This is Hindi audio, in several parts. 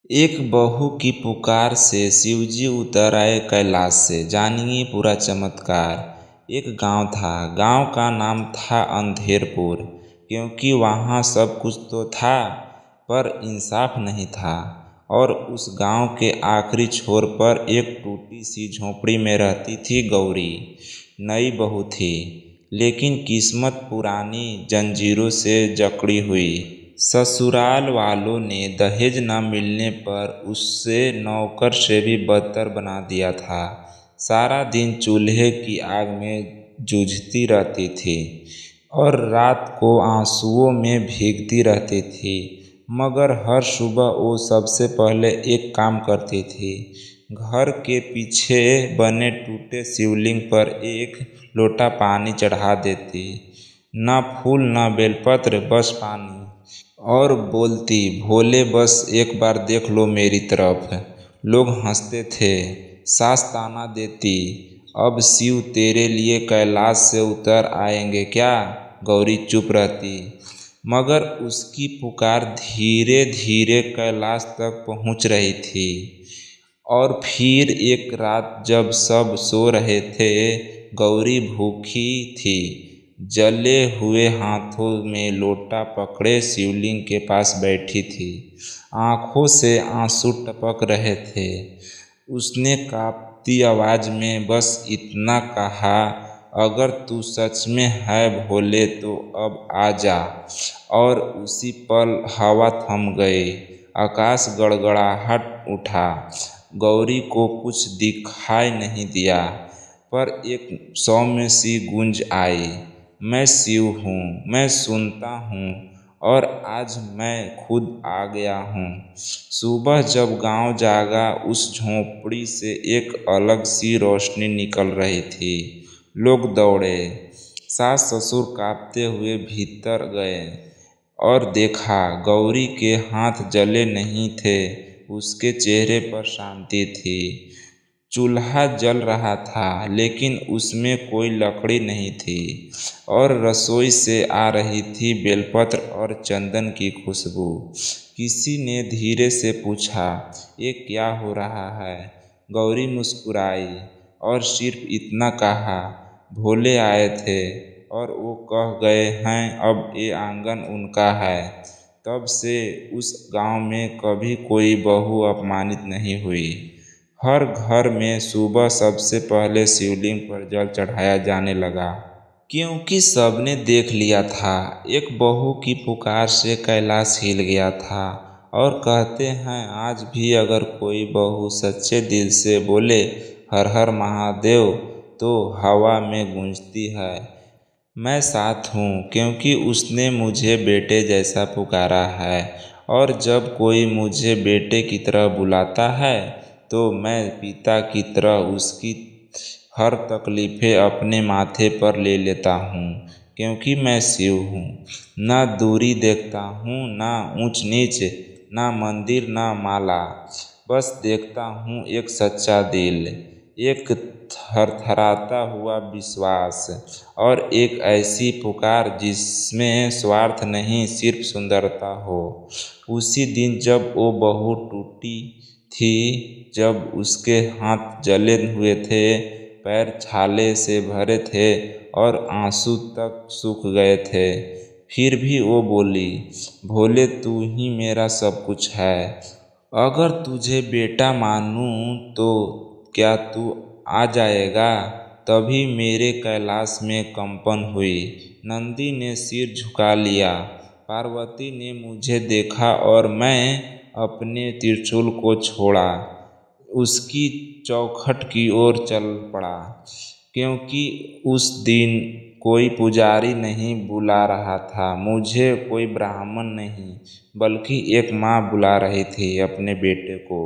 एक बहू की पुकार से शिवजी उतर आए कैलाश से। जानिए पूरा चमत्कार। एक गांव था। गांव का नाम था अंधेरपुर। क्योंकि वहाँ सब कुछ तो था पर इंसाफ नहीं था। और उस गांव के आखिरी छोर पर एक टूटी सी झोपड़ी में रहती थी गौरी। नई बहू थी लेकिन किस्मत पुरानी जंजीरों से जकड़ी हुई। ससुराल वालों ने दहेज न मिलने पर उसे नौकर से भी बदतर बना दिया था। सारा दिन चूल्हे की आग में जूझती रहती थी और रात को आंसुओं में भीगती रहती थी। मगर हर सुबह वो सबसे पहले एक काम करती थी। घर के पीछे बने टूटे शिवलिंग पर एक लोटा पानी चढ़ा देती। न फूल न बेलपत्र, बस पानी। और बोलती, भोले बस एक बार देख लो मेरी तरफ। लोग हंसते थे। सास ताना देती, अब शिव तेरे लिए कैलाश से उतर आएंगे क्या। गौरी चुप रहती। मगर उसकी पुकार धीरे धीरे कैलाश तक पहुंच रही थी। और फिर एक रात जब सब सो रहे थे, गौरी भूखी थी। जले हुए हाथों में लोटा पकड़े शिवलिंग के पास बैठी थी। आंखों से आंसू टपक रहे थे। उसने कांपती आवाज में बस इतना कहा, अगर तू सच में है भोले तो अब आ जा। और उसी पल हवा थम गई। आकाश गड़गड़ाहट उठा। गौरी को कुछ दिखाई नहीं दिया पर एक सौम्य सी गूंज आई, मैं शिव हूँ, मैं सुनता हूँ और आज मैं खुद आ गया हूँ। सुबह जब गांव जागा, उस झोंपड़ी से एक अलग सी रोशनी निकल रही थी। लोग दौड़े। सास ससुर कांपते हुए भीतर गए और देखा गौरी के हाथ जले नहीं थे, उसके चेहरे पर शांति थी। चूल्हा जल रहा था लेकिन उसमें कोई लकड़ी नहीं थी और रसोई से आ रही थी बेलपत्र और चंदन की खुशबू। किसी ने धीरे से पूछा, ये क्या हो रहा है। गौरी मुस्कुराई और सिर्फ इतना कहा, भोले आए थे और वो कह गए हैं अब ये आंगन उनका है। तब से उस गांव में कभी कोई बहू अपमानित नहीं हुई। हर घर में सुबह सबसे पहले शिवलिंग पर जल चढ़ाया जाने लगा। क्योंकि सबने देख लिया था, एक बहू की पुकार से कैलाश हिल गया था। और कहते हैं आज भी अगर कोई बहू सच्चे दिल से बोले हर हर महादेव तो हवा में गूंजती है। मैं साथ हूँ क्योंकि उसने मुझे बेटे जैसा पुकारा है। और जब कोई मुझे बेटे की तरह बुलाता है तो मैं पिता की तरह उसकी हर तकलीफ़ें अपने माथे पर ले लेता हूँ। क्योंकि मैं शिव हूँ। ना दूरी देखता हूँ, ना ऊंच नीच, ना मंदिर ना माला। बस देखता हूँ एक सच्चा दिल, एक थरथराता हुआ विश्वास और एक ऐसी पुकार जिसमें स्वार्थ नहीं सिर्फ सुंदरता हो। उसी दिन जब वो बहू टूटी थी, जब उसके हाथ जले हुए थे, पैर छाले से भरे थे और आंसू तक सूख गए थे, फिर भी वो बोली, भोले तू ही मेरा सब कुछ है। अगर तुझे बेटा मानूं तो क्या तू आ जाएगा। तभी मेरे कैलाश में कंपन हुई। नंदी ने सिर झुका लिया। पार्वती ने मुझे देखा और मैं अपने त्रिशूल को छोड़ा उसकी चौखट की ओर चल पड़ा। क्योंकि उस दिन कोई पुजारी नहीं बुला रहा था, मुझे कोई ब्राह्मण नहीं बल्कि एक माँ बुला रही थी अपने बेटे को।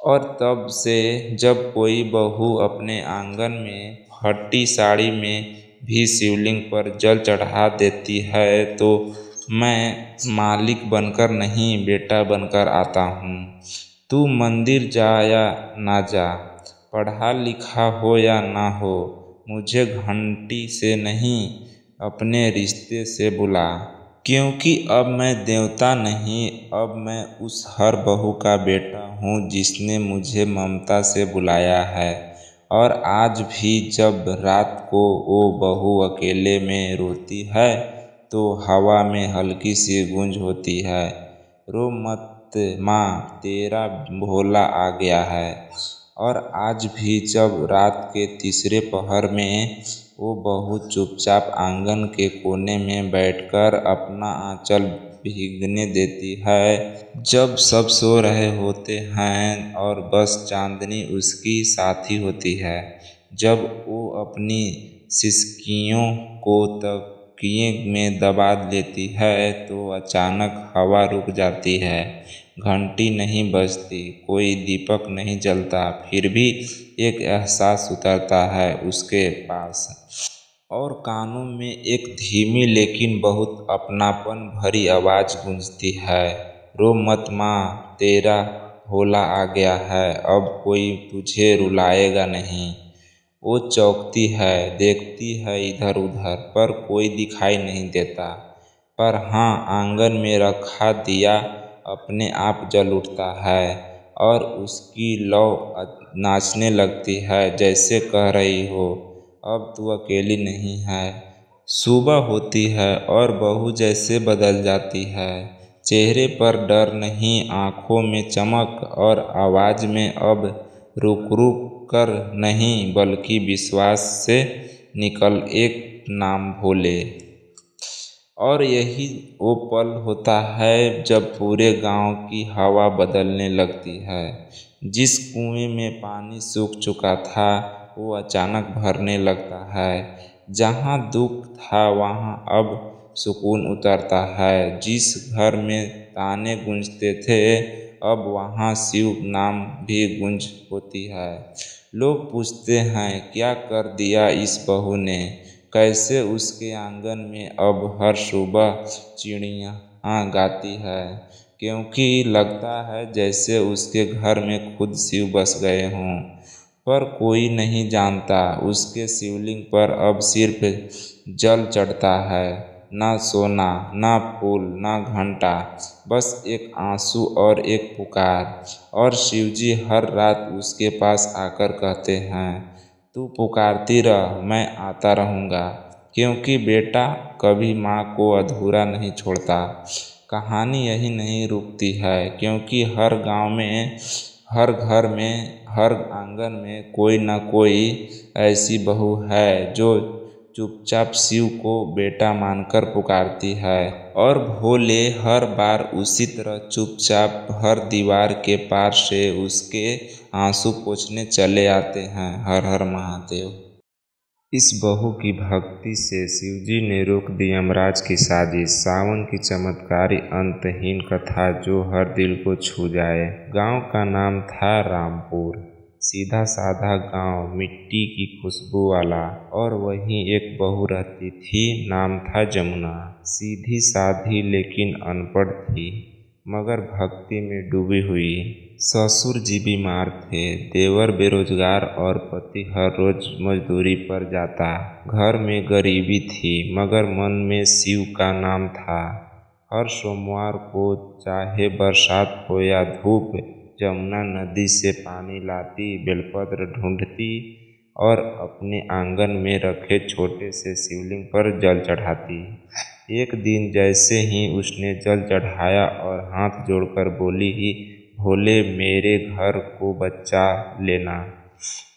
और तब से जब कोई बहू अपने आंगन में फटी साड़ी में भी शिवलिंग पर जल चढ़ा देती है तो मैं मालिक बनकर नहीं बेटा बनकर आता हूँ। तू मंदिर जा या ना जा, पढ़ा लिखा हो या ना हो, मुझे घंटी से नहीं अपने रिश्ते से बुला। क्योंकि अब मैं देवता नहीं, अब मैं उस हर बहू का बेटा हूँ जिसने मुझे ममता से बुलाया है। और आज भी जब रात को वो बहू अकेले में रोती है तो हवा में हल्की सी गूंज होती है, रो मत माँ, तेरा भोला आ गया है। और आज भी जब रात के तीसरे पहर में वो बहू चुपचाप आंगन के कोने में बैठकर अपना आंचल भीगने देती है, जब सब सो रहे होते हैं और बस चांदनी उसकी साथी होती है, जब वो अपनी सिसकियों को तकिए में दबा लेती है तो अचानक हवा रुक जाती है, घंटी नहीं बजती, कोई दीपक नहीं जलता, फिर भी एक एहसास उतरता है उसके पास, और कानों में एक धीमी लेकिन बहुत अपनापन भरी आवाज़ गूंजती है, रो मत माँ, तेरा भोला आ गया है, अब कोई तुझे रुलाएगा नहीं। वो चौंकती है, देखती है इधर उधर, पर कोई दिखाई नहीं देता। पर हाँ, आंगन में रखा दिया अपने आप जल उठता है और उसकी लौ नाचने लगती है, जैसे कह रही हो, अब तू अकेली नहीं है। सुबह होती है और बहू जैसे बदल जाती है, चेहरे पर डर नहीं, आँखों में चमक, और आवाज़ में अब रुक रुक कर नहीं बल्कि विश्वास से निकल एक नाम, भोले। और यही वो पल होता है जब पूरे गांव की हवा बदलने लगती है। जिस कुएं में पानी सूख चुका था वो अचानक भरने लगता है, जहाँ दुख था वहाँ अब सुकून उतरता है, जिस घर में ताने गूंजते थे अब वहाँ शिव नाम भी गूंज होती है। लोग पूछते हैं क्या कर दिया इस बहू ने, कैसे उसके आंगन में अब हर सुबह चिड़िया गाती है, क्योंकि लगता है जैसे उसके घर में खुद शिव बस गए हों। पर कोई नहीं जानता उसके शिवलिंग पर अब सिर्फ जल चढ़ता है, ना सोना, ना फूल, ना घंटा, बस एक आंसू और एक पुकार। और शिवजी हर रात उसके पास आकर कहते हैं, तू पुकारती रह, मैं आता रहूँगा, क्योंकि बेटा कभी माँ को अधूरा नहीं छोड़ता। कहानी यही नहीं रुकती है, क्योंकि हर गांव में, हर घर में, हर आंगन में कोई न कोई ऐसी बहू है जो चुपचाप शिव को बेटा मानकर पुकारती है, और भोले हर बार उसी तरह चुपचाप हर दीवार के पार से उसके आंसू पोंछने चले आते हैं। हर हर महादेव। इस बहू की भक्ति से शिवजी ने रोक दी यमराज की साजिश, सावन की चमत्कारी अंतहीन कथा जो हर दिल को छू जाए। गांव का नाम था रामपुर, सीधा साधा गांव, मिट्टी की खुशबू वाला, और वहीं एक बहू रहती थी, नाम था जमुना। सीधी साधी लेकिन अनपढ़ थी, मगर भक्ति में डूबी हुई। ससुर जी बीमार थे, देवर बेरोजगार और पति हर रोज मजदूरी पर जाता। घर में गरीबी थी मगर मन में शिव का नाम था। हर सोमवार को चाहे बरसात हो या धूप, जमुना नदी से पानी लाती, बेलपत्र ढूंढती और अपने आंगन में रखे छोटे से शिवलिंग पर जल चढ़ाती। एक दिन जैसे ही उसने जल चढ़ाया और हाथ जोड़कर बोली ही, भोले मेरे घर को बचा लेना,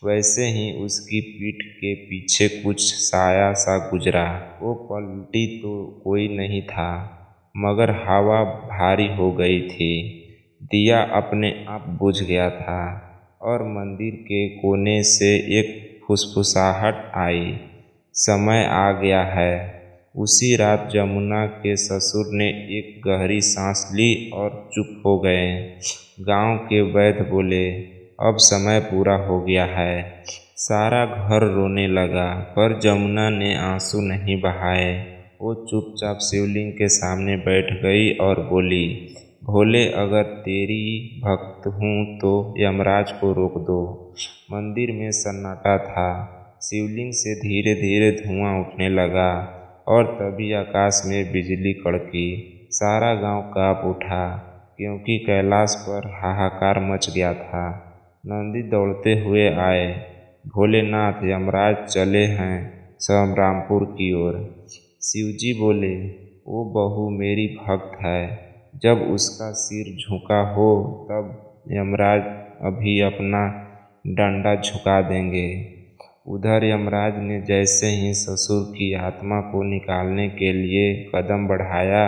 वैसे ही उसकी पीठ के पीछे कुछ साया सा गुजरा। वो पलटी तो कोई नहीं था, मगर हवा भारी हो गई थी। दिया अपने आप बुझ गया था और मंदिर के कोने से एक फुसफुसाहट आई, समय आ गया है। उसी रात जमुना के ससुर ने एक गहरी सांस ली और चुप हो गए। गांव के वैद्य बोले, अब समय पूरा हो गया है। सारा घर रोने लगा, पर जमुना ने आंसू नहीं बहाए। वो चुपचाप शिवलिंग के सामने बैठ गई और बोली, भोले अगर तेरी भक्त हूँ तो यमराज को रोक दो। मंदिर में सन्नाटा था, शिवलिंग से धीरे धीरे धुआं उठने लगा और तभी आकाश में बिजली कड़की। सारा गांव कांप उठा, क्योंकि कैलाश पर हाहाकार मच गया था। नंदी दौड़ते हुए आए। भोलेनाथ, यमराज चले हैं संग्रामपुर की ओर। शिवजी बोले, वो बहू मेरी भक्त है, जब उसका सिर झुका हो तब यमराज अभी अपना डंडा झुका देंगे। उधर यमराज ने जैसे ही ससुर की आत्मा को निकालने के लिए कदम बढ़ाया,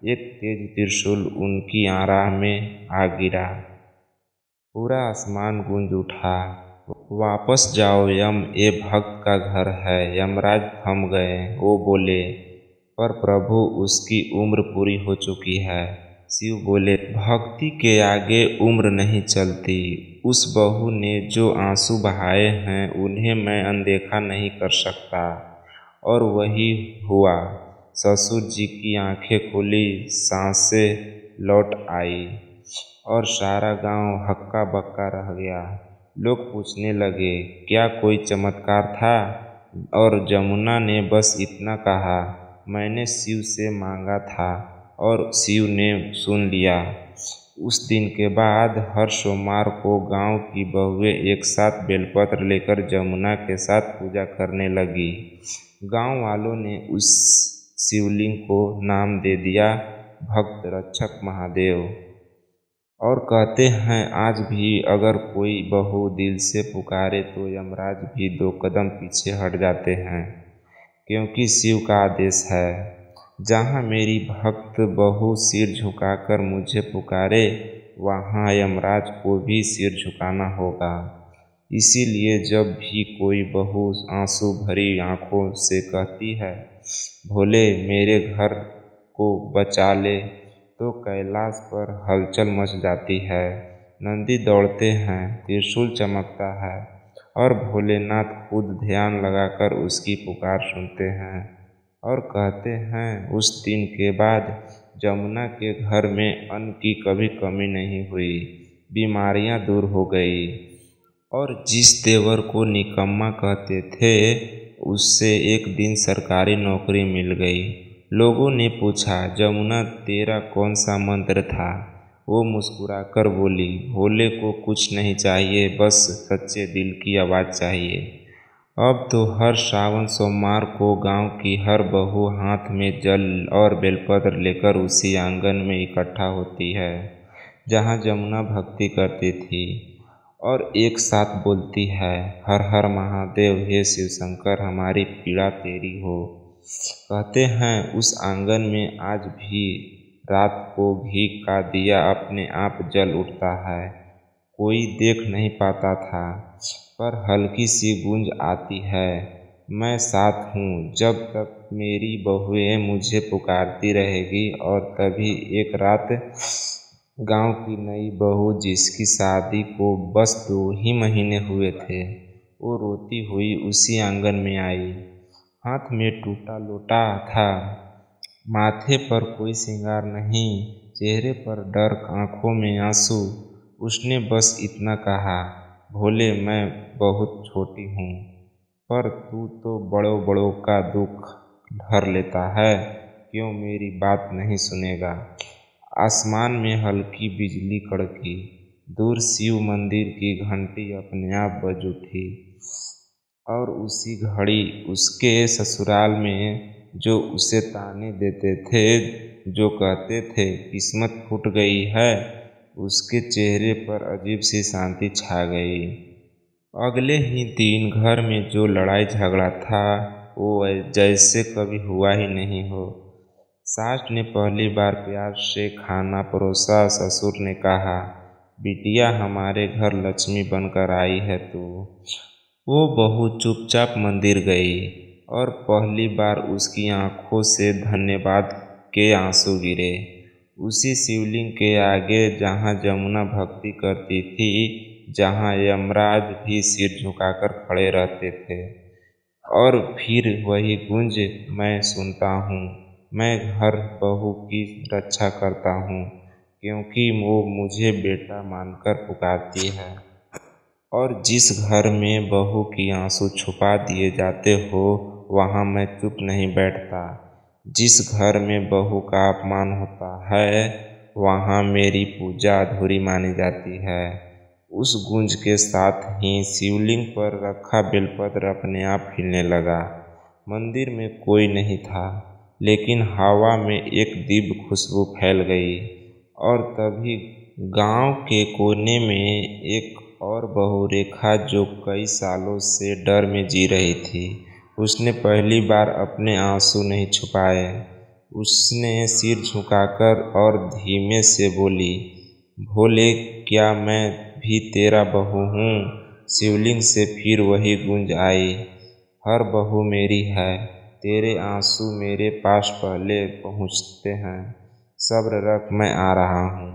एक तेज त्रिशूल उनकी राह में आ गिरा। पूरा आसमान गूंज उठा। वापस जाओ यम, ये भक्त का घर है। यमराज थम गए। वो बोले, पर प्रभु, उसकी उम्र पूरी हो चुकी है। शिव बोले, भक्ति के आगे उम्र नहीं चलती। उस बहू ने जो आंसू बहाए हैं उन्हें मैं अनदेखा नहीं कर सकता। और वही हुआ। ससुर जी की आंखें खुली, सांसें लौट आई और सारा गांव हक्का बक्का रह गया। लोग पूछने लगे, क्या कोई चमत्कार था? और जमुना ने बस इतना कहा, मैंने शिव से मांगा था और शिव ने सुन लिया। उस दिन के बाद हर सोमवार को गांव की बहुएं एक साथ बेलपत्र लेकर जमुना के साथ पूजा करने लगी। गांव वालों ने उस शिवलिंग को नाम दे दिया भक्त रक्षक महादेव। और कहते हैं आज भी अगर कोई बहू दिल से पुकारे तो यमराज भी 2 कदम पीछे हट जाते हैं, क्योंकि शिव का आदेश है, जहाँ मेरी भक्त बहू सिर झुकाकर मुझे पुकारे वहाँ यमराज को भी सिर झुकाना होगा। इसीलिए जब भी कोई बहू आंसू भरी आंखों से कहती है, भोले मेरे घर को बचा ले, तो कैलाश पर हलचल मच जाती है। नंदी दौड़ते हैं, त्रिशूल चमकता है और भोलेनाथ खुद ध्यान लगाकर उसकी पुकार सुनते हैं। और कहते हैं उस दिन के बाद जमुना के घर में अन्न की कभी कमी नहीं हुई, बीमारियां दूर हो गई। और जिस देवर को निकम्मा कहते थे उससे एक दिन सरकारी नौकरी मिल गई। लोगों ने पूछा, जमुना तेरा कौन सा मंत्र था? वो मुस्कुराकर बोली, भोले को कुछ नहीं चाहिए, बस सच्चे दिल की आवाज़ चाहिए। अब तो हर श्रावण सोमवार को गांव की हर बहू हाथ में जल और बेलपत्र लेकर उसी आंगन में इकट्ठा होती है जहां जमुना भक्ति करती थी, और एक साथ बोलती है, हर हर महादेव, हे शिव शंकर, हमारी पीड़ा तेरी हो। कहते हैं उस आंगन में आज भी रात को घी का दिया अपने आप जल उठता है। कोई देख नहीं पाता था, पर हल्की सी गूंज आती है, मैं साथ हूँ जब तक मेरी बहुएं मुझे पुकारती रहेगी। और तभी एक रात गांव की नई बहू, जिसकी शादी को बस 2 ही महीने हुए थे, वो रोती हुई उसी आंगन में आई। हाथ में टूटा लोटा था, माथे पर कोई श्रृंगार नहीं, चेहरे पर डर, आंखों में आंसू। उसने बस इतना कहा, भोले मैं बहुत छोटी हूँ, पर तू तो बड़ों बड़ों का दुख हर लेता है, क्यों मेरी बात नहीं सुनेगा? आसमान में हल्की बिजली कड़की। दूर शिव मंदिर की घंटी अपने आप बज उठी। और उसी घड़ी उसके ससुराल में जो उसे ताने देते थे, जो कहते थे किस्मत फूट गई है, उसके चेहरे पर अजीब सी शांति छा गई। अगले ही दिन घर में जो लड़ाई झगड़ा था वो जैसे कभी हुआ ही नहीं हो। सास ने पहली बार प्यार से खाना परोसा। ससुर ने कहा, बिटिया हमारे घर लक्ष्मी बनकर आई है तू। वो बहू चुपचाप मंदिर गई और पहली बार उसकी आंखों से धन्यवाद के आंसू गिरे। उसी शिवलिंग के आगे जहाँ जमुना भक्ति करती थी, जहाँ यमराज भी सिर झुकाकर खड़े रहते थे। और फिर वही गूंज, मैं सुनता हूँ, मैं घर बहू की रक्षा करता हूँ, क्योंकि वो मुझे बेटा मानकर पुकारती है। और जिस घर में बहू की आंसू छुपा दिए जाते हो वहाँ मैं चुप नहीं बैठता। जिस घर में बहू का अपमान होता है वहाँ मेरी पूजा अधूरी मानी जाती है। उस गूंज के साथ ही शिवलिंग पर रखा बेलपत्र अपने आप हिलने लगा। मंदिर में कोई नहीं था, लेकिन हवा में एक दिव्य खुशबू फैल गई। और तभी गांव के कोने में एक और बहू रेखा, जो कई सालों से डर में जी रही थी, उसने पहली बार अपने आंसू नहीं छुपाए। उसने सिर झुकाकर और धीमे से बोली, भोले, क्या मैं भी तेरा बहू हूँ? शिवलिंग से फिर वही गूंज आई, हर बहू मेरी है, तेरे आंसू मेरे पास पहले पहुँचते हैं, सब्र रख, मैं आ रहा हूँ।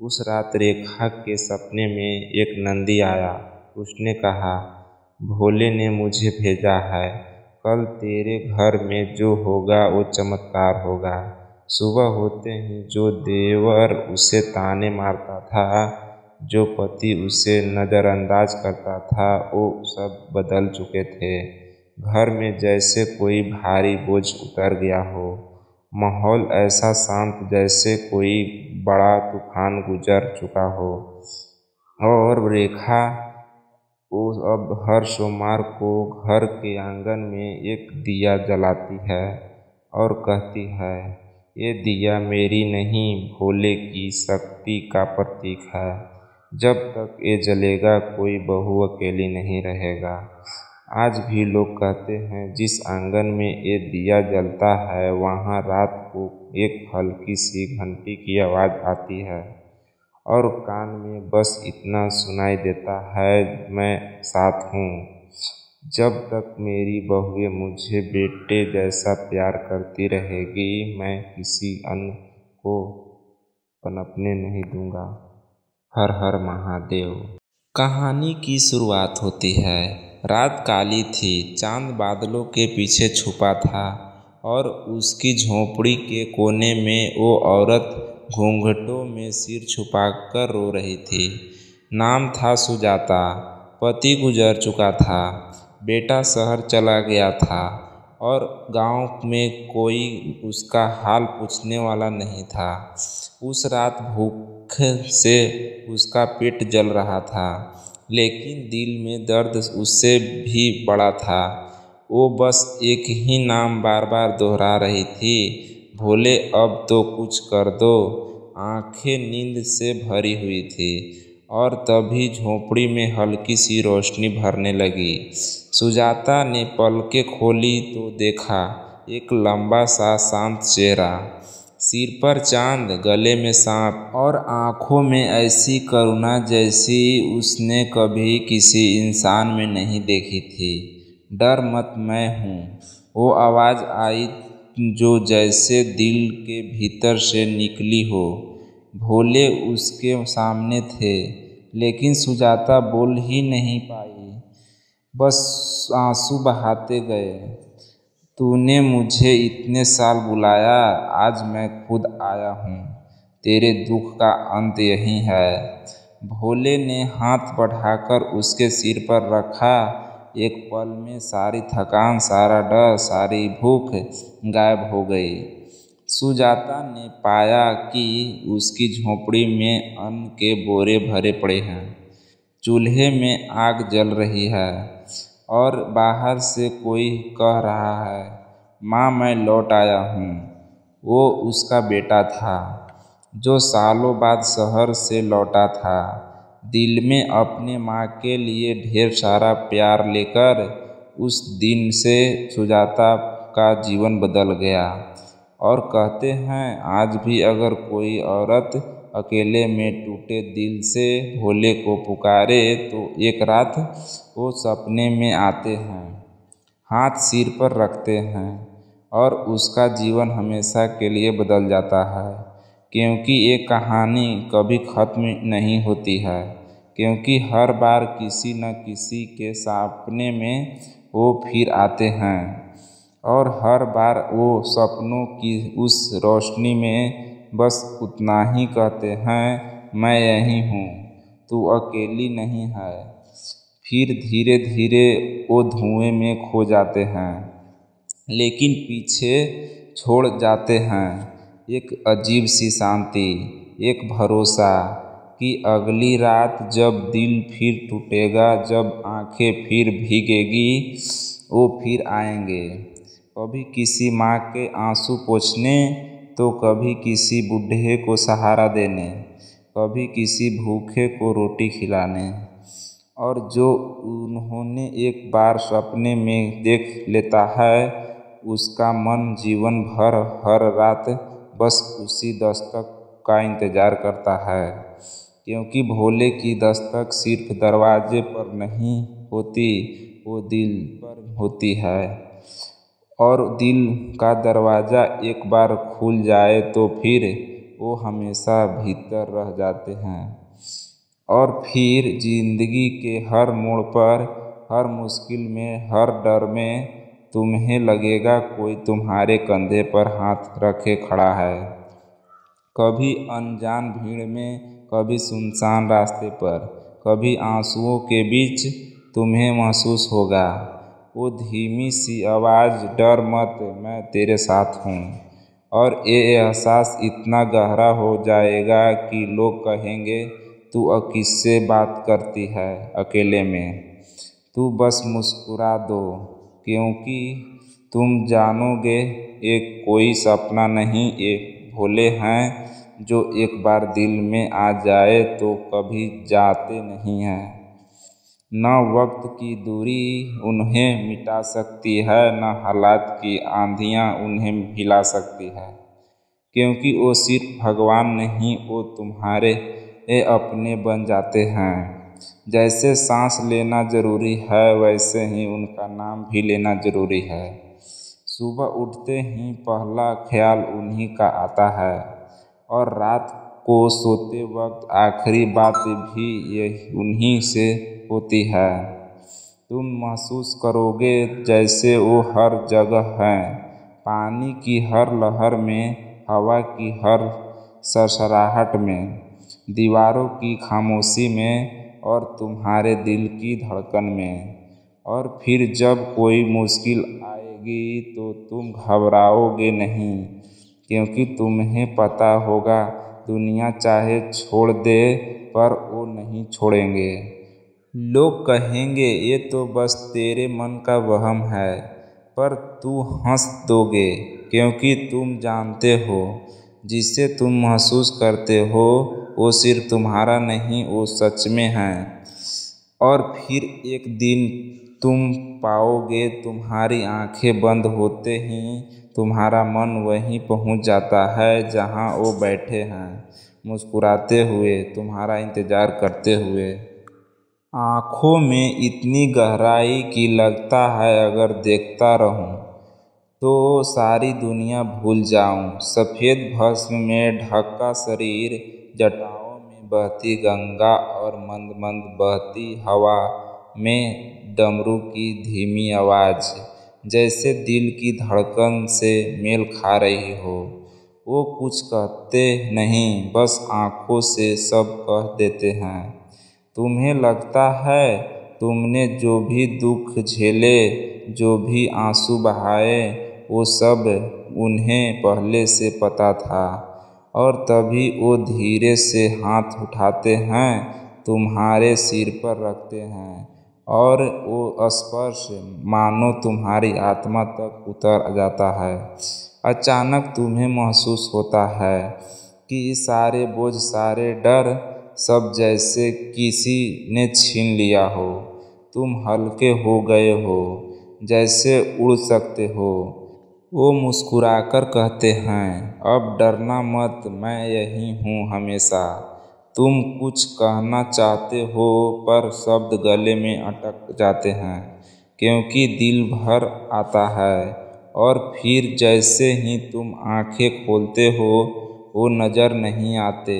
उस रात रेखा के सपने में एक नंदी आया। उसने कहा, भोले ने मुझे भेजा है, कल तेरे घर में जो होगा वो चमत्कार होगा। सुबह होते ही जो देवर उसे ताने मारता था, जो पति उसे नज़रअंदाज करता था, वो सब बदल चुके थे। घर में जैसे कोई भारी बोझ उतर गया हो। माहौल ऐसा शांत जैसे कोई बड़ा तूफान गुजर चुका हो। और रेखा वो अब हर सोमवार को घर के आंगन में एक दिया जलाती है और कहती है, ये दिया मेरी नहीं, भोले की शक्ति का प्रतीक है। जब तक ये जलेगा कोई बहू अकेली नहीं रहेगा। आज भी लोग कहते हैं, जिस आंगन में ये दिया जलता है वहाँ रात को एक हल्की सी घंटी की आवाज़ आती है और कान में बस इतना सुनाई देता है, मैं साथ हूँ। जब तक मेरी बहुएं मुझे बेटे जैसा प्यार करती रहेगी, मैं किसी अन्य को पनपने नहीं दूंगा। हर हर महादेव। कहानी की शुरुआत होती है। रात काली थी, चांद बादलों के पीछे छुपा था और उसकी झोंपड़ी के कोने में वो औरत घूंघटों में सिर छुपाकर रो रही थी। नाम था सुजाता। पति गुजर चुका था, बेटा शहर चला गया था और गांव में कोई उसका हाल पूछने वाला नहीं था। उस रात भूख से उसका पेट जल रहा था, लेकिन दिल में दर्द उससे भी बड़ा था। वो बस एक ही नाम बार बार दोहरा रही थी, भोले, अब तो कुछ कर दो। आंखें नींद से भरी हुई थी और तभी झोंपड़ी में हल्की सी रोशनी भरने लगी। सुजाता ने पलकें खोली तो देखा एक लंबा सा शांत चेहरा, सिर पर चांद, गले में सांप और आँखों में ऐसी करुणा जैसी उसने कभी किसी इंसान में नहीं देखी थी। डर मत, मैं हूँ, वो आवाज़ आई जो जैसे दिल के भीतर से निकली हो। भोले उसके सामने थे, लेकिन सुजाता बोल ही नहीं पाई, बस आंसू बहाते गए। तूने मुझे इतने साल बुलाया, आज मैं खुद आया हूँ, तेरे दुख का अंत यही है। भोले ने हाथ बढ़ाकर उसके सिर पर रखा। एक पल में सारी थकान, सारा डर, सारी भूख गायब हो गई। सुजाता ने पाया कि उसकी झोंपड़ी में अन्न के बोरे भरे पड़े हैं, चूल्हे में आग जल रही है और बाहर से कोई कह रहा है, माँ, मैं लौट आया हूँ। वो उसका बेटा था, जो सालों बाद शहर से लौटा था, दिल में अपने माँ के लिए ढेर सारा प्यार लेकर। उस दिन से सुजाता का जीवन बदल गया। और कहते हैं, आज भी अगर कोई औरत अकेले में टूटे दिल से भोले को पुकारे तो एक रात वो सपने में आते हैं, हाथ सिर पर रखते हैं और उसका जीवन हमेशा के लिए बदल जाता है। क्योंकि ये कहानी कभी ख़त्म नहीं होती है, क्योंकि हर बार किसी न किसी के सपने में वो फिर आते हैं और हर बार वो सपनों की उस रोशनी में बस उतना ही कहते हैं, मैं यहीं हूँ, तू अकेली नहीं है। फिर धीरे धीरे वो धुएं में खो जाते हैं। लेकिन पीछे छोड़ जाते हैं एक अजीब सी शांति, एक भरोसा कि अगली रात जब दिल फिर टूटेगा, जब आंखें फिर भीगेगी, वो फिर आएंगे। कभी किसी माँ के आंसू पोंछने, तो कभी किसी बूढ़े को सहारा देने, कभी किसी भूखे को रोटी खिलाने। और जो उन्होंने एक बार सपने में देख लेता है, उसका मन जीवन भर हर रात बस उसी दस्तक का इंतज़ार करता है, क्योंकि भोले की दस्तक सिर्फ दरवाजे पर नहीं होती, वो दिल पर होती है। और दिल का दरवाज़ा एक बार खुल जाए तो फिर वो हमेशा भीतर रह जाते हैं। और फिर जिंदगी के हर मोड़ पर, हर मुश्किल में, हर डर में तुम्हें लगेगा कोई तुम्हारे कंधे पर हाथ रखे खड़ा है। कभी अनजान भीड़ में, कभी सुनसान रास्ते पर, कभी आंसुओं के बीच तुम्हें महसूस होगा वो धीमी सी आवाज़, डर मत, मैं तेरे साथ हूँ। और ये एहसास इतना गहरा हो जाएगा कि लोग कहेंगे, तू किससे बात करती है अकेले में, तू बस मुस्कुरा दो, क्योंकि तुम जानोगे एक कोई सपना नहीं, एक भोले हैं जो एक बार दिल में आ जाए तो कभी जाते नहीं हैं। न वक्त की दूरी उन्हें मिटा सकती है, न हालात की आंधियाँ उन्हें हिला सकती है, क्योंकि वो सिर्फ भगवान नहीं, वो तुम्हारे अपने बन जाते हैं। जैसे सांस लेना ज़रूरी है, वैसे ही उनका नाम भी लेना ज़रूरी है। सुबह उठते ही पहला ख्याल उन्हीं का आता है, और रात को सोते वक्त आखिरी बात भी यही उन्हीं से होती है। तुम महसूस करोगे जैसे वो हर जगह हैं, पानी की हर लहर में, हवा की हर सरसराहट में, दीवारों की खामोशी में, और तुम्हारे दिल की धड़कन में। और फिर जब कोई मुश्किल आएगी तो तुम घबराओगे नहीं, क्योंकि तुम्हें पता होगा दुनिया चाहे छोड़ दे पर वो नहीं छोड़ेंगे। लोग कहेंगे ये तो बस तेरे मन का वहम है, पर तू हंस दोगे, क्योंकि तुम जानते हो जिसे तुम महसूस करते हो वो सिर्फ तुम्हारा नहीं, वो सच में है। और फिर एक दिन तुम पाओगे तुम्हारी आंखें बंद होते ही तुम्हारा मन वहीं पहुंच जाता है जहां वो बैठे हैं, मुस्कुराते हुए, तुम्हारा इंतज़ार करते हुए। आँखों में इतनी गहराई कि लगता है अगर देखता रहूं तो सारी दुनिया भूल जाऊं। सफ़ेद भस्म में ढका शरीर, जटाओं में बहती गंगा, और मंद मंद बहती हवा में डमरू की धीमी आवाज़, जैसे दिल की धड़कन से मेल खा रही हो। वो कुछ कहते नहीं, बस आँखों से सब कह देते हैं। तुम्हें लगता है तुमने जो भी दुख झेले, जो भी आंसू बहाए, वो सब उन्हें पहले से पता था। और तभी वो धीरे से हाथ उठाते हैं, तुम्हारे सिर पर रखते हैं, और वो स्पर्श मानो तुम्हारी आत्मा तक उतर जाता है। अचानक तुम्हें महसूस होता है कि सारे बोझ, सारे डर, सब जैसे किसी ने छीन लिया हो। तुम हल्के हो गए हो, जैसे उड़ सकते हो। वो मुस्कुराकर कहते हैं, अब डरना मत, मैं यही हूँ हमेशा। तुम कुछ कहना चाहते हो पर शब्द गले में अटक जाते हैं, क्योंकि दिल भर आता है। और फिर जैसे ही तुम आंखें खोलते हो, वो नज़र नहीं आते,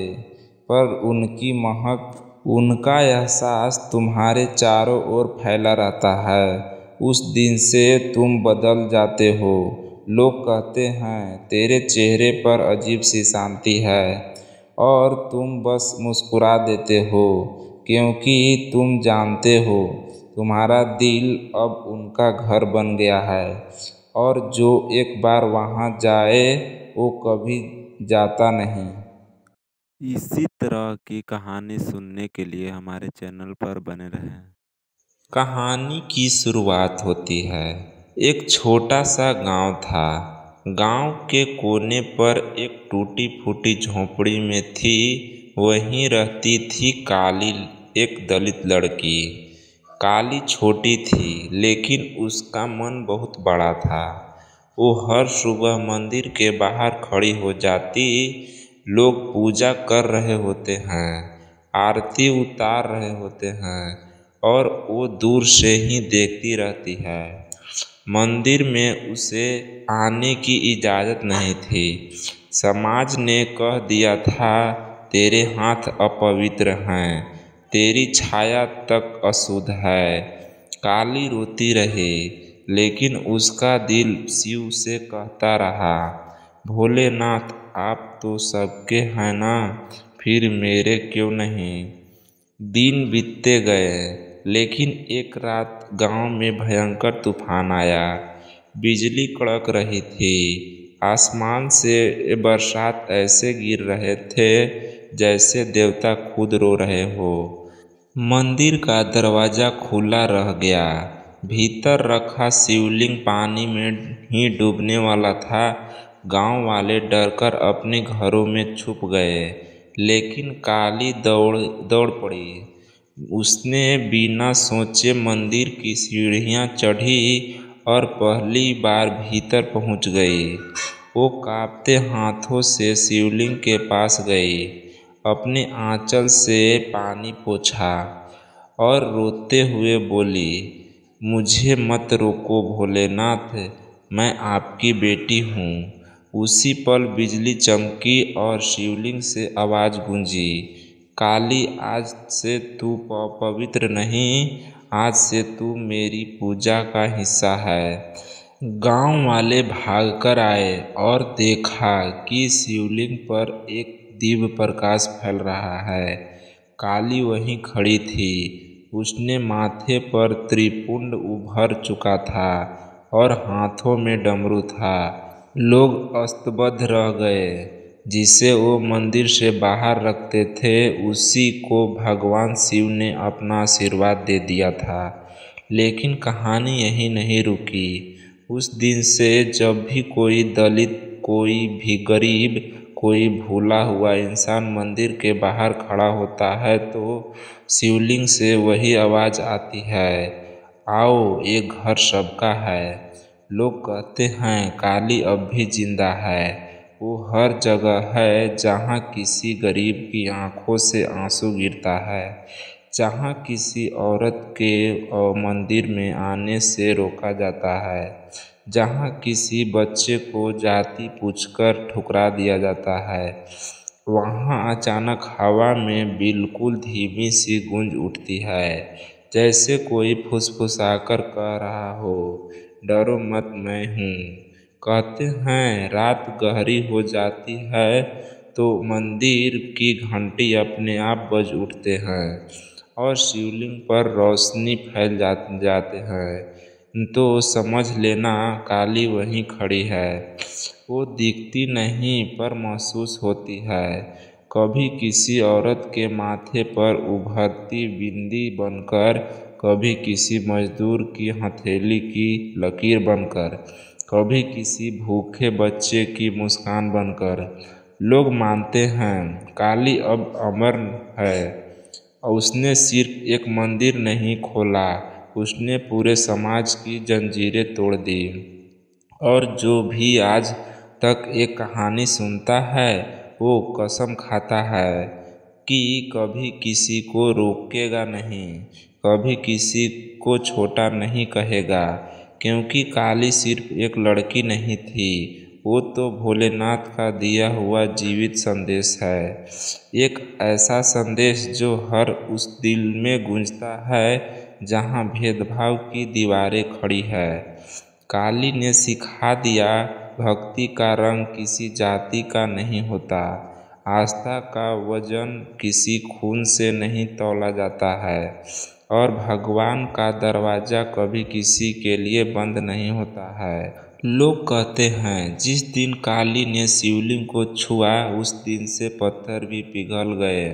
पर उनकी महक, उनका एहसास तुम्हारे चारों ओर फैला रहता है। उस दिन से तुम बदल जाते हो। लोग कहते हैं तेरे चेहरे पर अजीब सी शांति है, और तुम बस मुस्कुरा देते हो, क्योंकि तुम जानते हो तुम्हारा दिल अब उनका घर बन गया है। और जो एक बार वहाँ जाए वो कभी जाता नहीं। इसी तरह की कहानी सुनने के लिए हमारे चैनल पर बने रहें। कहानी की शुरुआत होती है। एक छोटा सा गांव था। गांव के कोने पर एक टूटी फूटी झोपड़ी में थी, वहीं रहती थी काली, एक दलित लड़की। काली छोटी थी लेकिन उसका मन बहुत बड़ा था। वो हर सुबह मंदिर के बाहर खड़ी हो जाती। लोग पूजा कर रहे होते हैं, आरती उतार रहे होते हैं और वो दूर से ही देखती रहती है। मंदिर में उसे आने की इजाज़त नहीं थी। समाज ने कह दिया था, तेरे हाथ अपवित्र हैं, तेरी छाया तक अशुद्ध है। काली रोती रही लेकिन उसका दिल शिव से कहता रहा, भोलेनाथ आप तो सबके हैं ना, फिर मेरे क्यों नहीं। दिन बीतते गए लेकिन एक रात गांव में भयंकर तूफान आया। बिजली कड़क रही थी, आसमान से बरसात ऐसे गिर रहे थे जैसे देवता खुद रो रहे हो। मंदिर का दरवाजा खुला रह गया। भीतर रखा शिवलिंग पानी में ही डूबने वाला था। गांव वाले डरकर अपने घरों में छुप गए, लेकिन काली दौड़ पड़ी। उसने बिना सोचे मंदिर की सीढ़ियां चढ़ी और पहली बार भीतर पहुंच गई। वो कांपते हाथों से शिवलिंग के पास गई, अपने आंचल से पानी पोंछा और रोते हुए बोली, मुझे मत रोको भोलेनाथ, मैं आपकी बेटी हूँ। उसी पल बिजली चमकी और शिवलिंग से आवाज़ गूंजी, काली आज से तू पवित्र नहीं, आज से तू मेरी पूजा का हिस्सा है। गांव वाले भागकर आए और देखा कि शिवलिंग पर एक दिव्य प्रकाश फैल रहा है। काली वहीं खड़ी थी, उसने माथे पर त्रिपुंड उभर चुका था और हाथों में डमरू था। लोग स्तब्ध रह गए। जिसे वो मंदिर से बाहर रखते थे उसी को भगवान शिव ने अपना आशीर्वाद दे दिया था। लेकिन कहानी यही नहीं रुकी। उस दिन से जब भी कोई दलित, कोई भी गरीब, कोई भूला हुआ इंसान मंदिर के बाहर खड़ा होता है तो शिवलिंग से वही आवाज़ आती है, आओ ये घर सबका है। लोग कहते हैं काली अब भी जिंदा है। वो हर जगह है जहाँ किसी गरीब की आंखों से आंसू गिरता है, जहाँ किसी औरत के मंदिर में आने से रोका जाता है, जहाँ किसी बच्चे को जाति पूछकर ठुकरा दिया जाता है। वहाँ अचानक हवा में बिल्कुल धीमी सी गूंज उठती है, जैसे कोई फुसफुसाकर कह रहा हो, डरो मत मैं हूँ। कहते हैं रात गहरी हो जाती है तो मंदिर की घंटी अपने आप बज उठते हैं और शिवलिंग पर रोशनी फैल जाते हैं तो समझ लेना काली वहीं खड़ी है। वो दिखती नहीं पर महसूस होती है, कभी किसी औरत के माथे पर उभरती बिंदी बनकर, कभी किसी मजदूर की हथेली की लकीर बनकर, कभी किसी भूखे बच्चे की मुस्कान बनकर। लोग मानते हैं काली अब अमर है। उसने सिर्फ एक मंदिर नहीं खोला, उसने पूरे समाज की जंजीरें तोड़ दी। और जो भी आज तक एक कहानी सुनता है वो कसम खाता है कि कभी किसी को रोकेगा नहीं, कभी किसी को छोटा नहीं कहेगा, क्योंकि काली सिर्फ एक लड़की नहीं थी, वो तो भोलेनाथ का दिया हुआ जीवित संदेश है। एक ऐसा संदेश जो हर उस दिल में गूंजता है जहाँ भेदभाव की दीवारें खड़ी है। काली ने सिखा दिया, भक्ति का रंग किसी जाति का नहीं होता, आस्था का वजन किसी खून से नहीं तौला जाता है और भगवान का दरवाज़ा कभी किसी के लिए बंद नहीं होता है। लोग कहते हैं जिस दिन काली ने शिवलिंग को छुआ उस दिन से पत्थर भी पिघल गए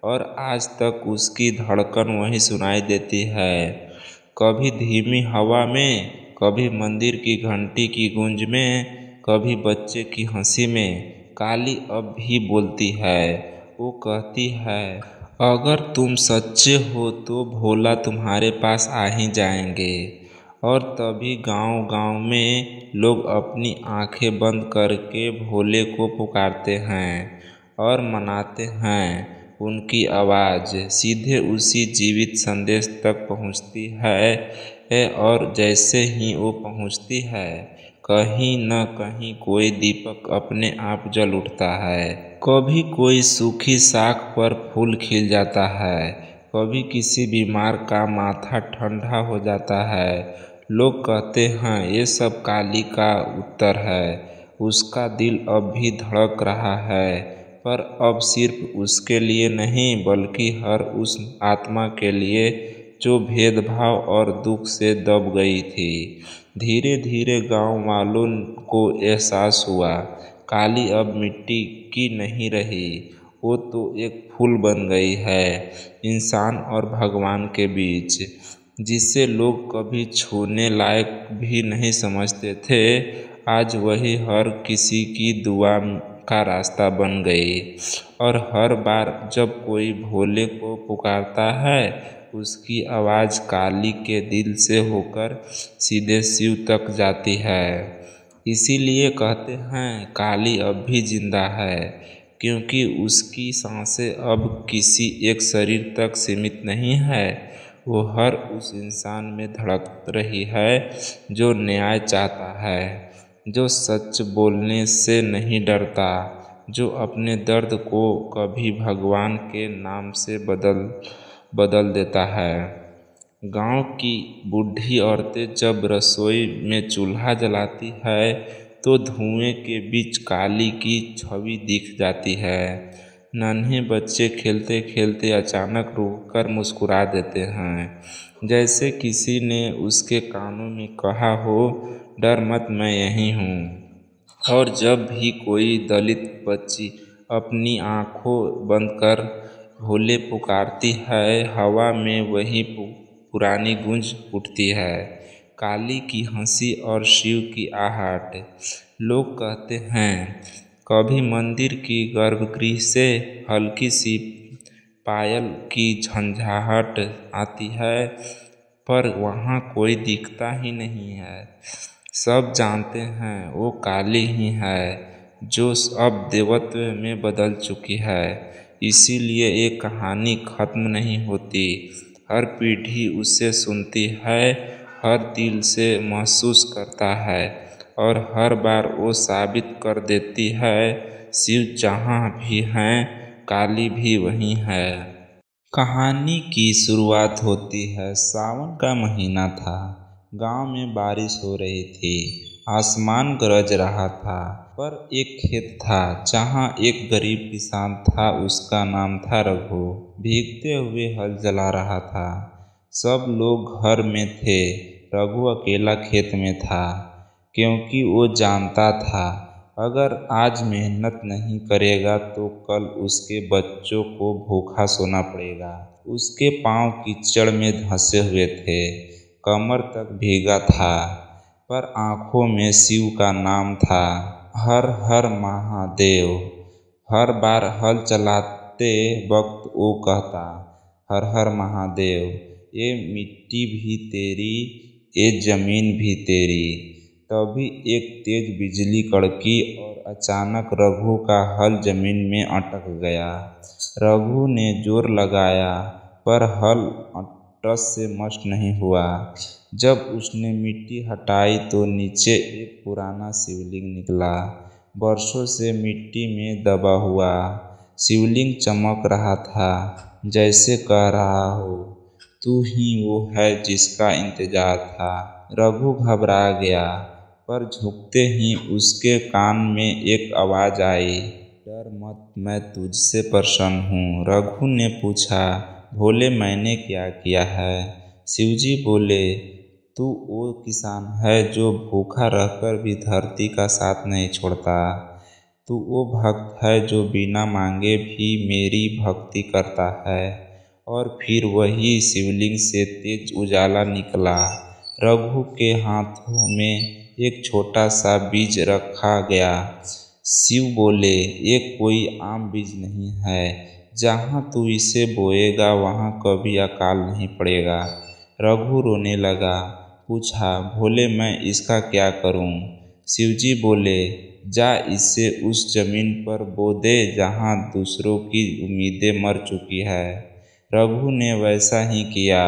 और आज तक उसकी धड़कन वहीं सुनाई देती है, कभी धीमी हवा में, कभी मंदिर की घंटी की गूंज में, कभी बच्चे की हंसी में। काली अब भी बोलती है। वो कहती है, अगर तुम सच्चे हो तो भोला तुम्हारे पास आ ही जाएंगे। और तभी गांव-गांव में लोग अपनी आंखें बंद करके भोले को पुकारते हैं और मनाते हैं। उनकी आवाज़ सीधे उसी जीवित संदेश तक पहुंचती है और जैसे ही वो पहुंचती है, कहीं न कहीं कोई दीपक अपने आप जल उठता है। कभी कोई सूखी शाख पर फूल खिल जाता है, कभी किसी बीमार का माथा ठंडा हो जाता है। लोग कहते हैं ये सब काली का उत्तर है। उसका दिल अब भी धड़क रहा है, पर अब सिर्फ उसके लिए नहीं बल्कि हर उस आत्मा के लिए जो भेदभाव और दुख से दब गई थी। धीरे धीरे गांव वालों को एहसास हुआ, काली अब मिट्टी की नहीं रही, वो तो एक फूल बन गई है इंसान और भगवान के बीच, जिसे लोग कभी छूने लायक भी नहीं समझते थे। आज वही हर किसी की दुआ का रास्ता बन गई और हर बार जब कोई भोले को पुकारता है, उसकी आवाज़ काली के दिल से होकर सीधे शिव तक जाती है। इसीलिए कहते हैं काली अब भी जिंदा है, क्योंकि उसकी सांसें अब किसी एक शरीर तक सीमित नहीं है। वो हर उस इंसान में धड़क रही है जो न्याय चाहता है, जो सच बोलने से नहीं डरता, जो अपने दर्द को कभी भगवान के नाम से बदल देता है। गांव की बूढ़ी औरतें जब रसोई में चूल्हा जलाती है तो धुएं के बीच काली की छवि दिख जाती है। नन्हे बच्चे खेलते खेलते अचानक रुककर मुस्कुरा देते हैं, जैसे किसी ने उसके कानों में कहा हो, डर मत मैं यहीं हूँ। और जब भी कोई दलित बच्ची अपनी आँखों बंद कर भोले पुकारती है, हवा में वही पुरानी गूंज उठती है, काली की हंसी और शिव की आहट। लोग कहते हैं कभी मंदिर की गर्भगृह से हल्की सी पायल की झंझाहट आती है, पर वहाँ कोई दिखता ही नहीं है। सब जानते हैं वो काली ही है जो अब देवत्व में बदल चुकी है। इसीलिए ये कहानी खत्म नहीं होती, हर पीढ़ी उसे सुनती है, हर दिल से महसूस करता है और हर बार वो साबित कर देती है, शिव जहाँ भी हैं, काली भी वहीं है। कहानी की शुरुआत होती है। सावन का महीना था। गांव में बारिश हो रही थी, आसमान गरज रहा था। पर एक खेत था जहां एक गरीब किसान था, उसका नाम था रघु। भीगते हुए हल चला रहा था। सब लोग घर में थे, रघु अकेला खेत में था, क्योंकि वो जानता था अगर आज मेहनत नहीं करेगा तो कल उसके बच्चों को भूखा सोना पड़ेगा। उसके पांव कीचड़ में धंसे हुए थे, कमर तक भीगा था, पर आंखों में शिव का नाम था। हर हर महादेव। हर बार हल चलाते वक्त वो कहता, हर हर महादेव, ये मिट्टी भी तेरी, ये जमीन भी तेरी। तभी एक तेज बिजली कड़की और अचानक रघु का हल जमीन में अटक गया। रघु ने जोर लगाया, पर हल टस से मस नहीं हुआ। जब उसने मिट्टी हटाई तो नीचे एक पुराना शिवलिंग निकला, वर्षों से मिट्टी में दबा हुआ। शिवलिंग चमक रहा था, जैसे कह रहा हो, तू ही वो है जिसका इंतजार था। रघु घबरा गया, पर झुकते ही उसके कान में एक आवाज़ आई, डर मत, मैं तुझसे प्रसन्न हूँ। रघु ने पूछा, भोले मैंने क्या किया है? शिवजी बोले, तू वो किसान है जो भूखा रहकर भी धरती का साथ नहीं छोड़ता। तू वो भक्त है जो बिना मांगे भी मेरी भक्ति करता है। और फिर वही शिवलिंग से तेज उजाला निकला। रघु के हाथों में एक छोटा सा बीज रखा गया। शिव बोले, ये कोई आम बीज नहीं है। जहाँ तू इसे बोएगा वहाँ कभी अकाल नहीं पड़ेगा। रघु रोने लगा, पूछा, भोले मैं इसका क्या करूं? शिवजी बोले, जा इसे उस जमीन पर बो दे जहाँ दूसरों की उम्मीदें मर चुकी है। रघु ने वैसा ही किया।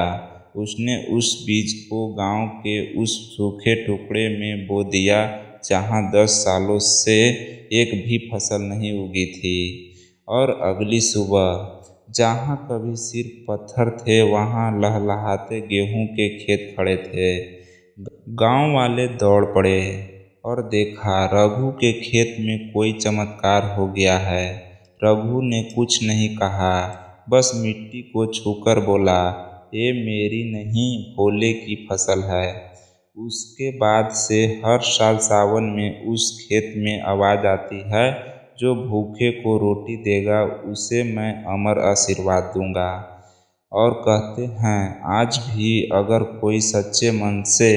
उसने उस बीज को गांव के उस सूखे टुकड़े में बो दिया जहाँ 10 सालों से एक भी फसल नहीं उगी थी। और अगली सुबह जहाँ कभी सिर्फ पत्थर थे वहाँ लहलहाते गेहूं के खेत खड़े थे। गांव वाले दौड़ पड़े और देखा रघु के खेत में कोई चमत्कार हो गया है। रघु ने कुछ नहीं कहा, बस मिट्टी को छूकर बोला, ये मेरी नहीं भोले की फसल है। उसके बाद से हर साल सावन में उस खेत में आवाज़ आती है, जो भूखे को रोटी देगा उसे मैं अमर आशीर्वाद दूंगा। और कहते हैं आज भी अगर कोई सच्चे मन से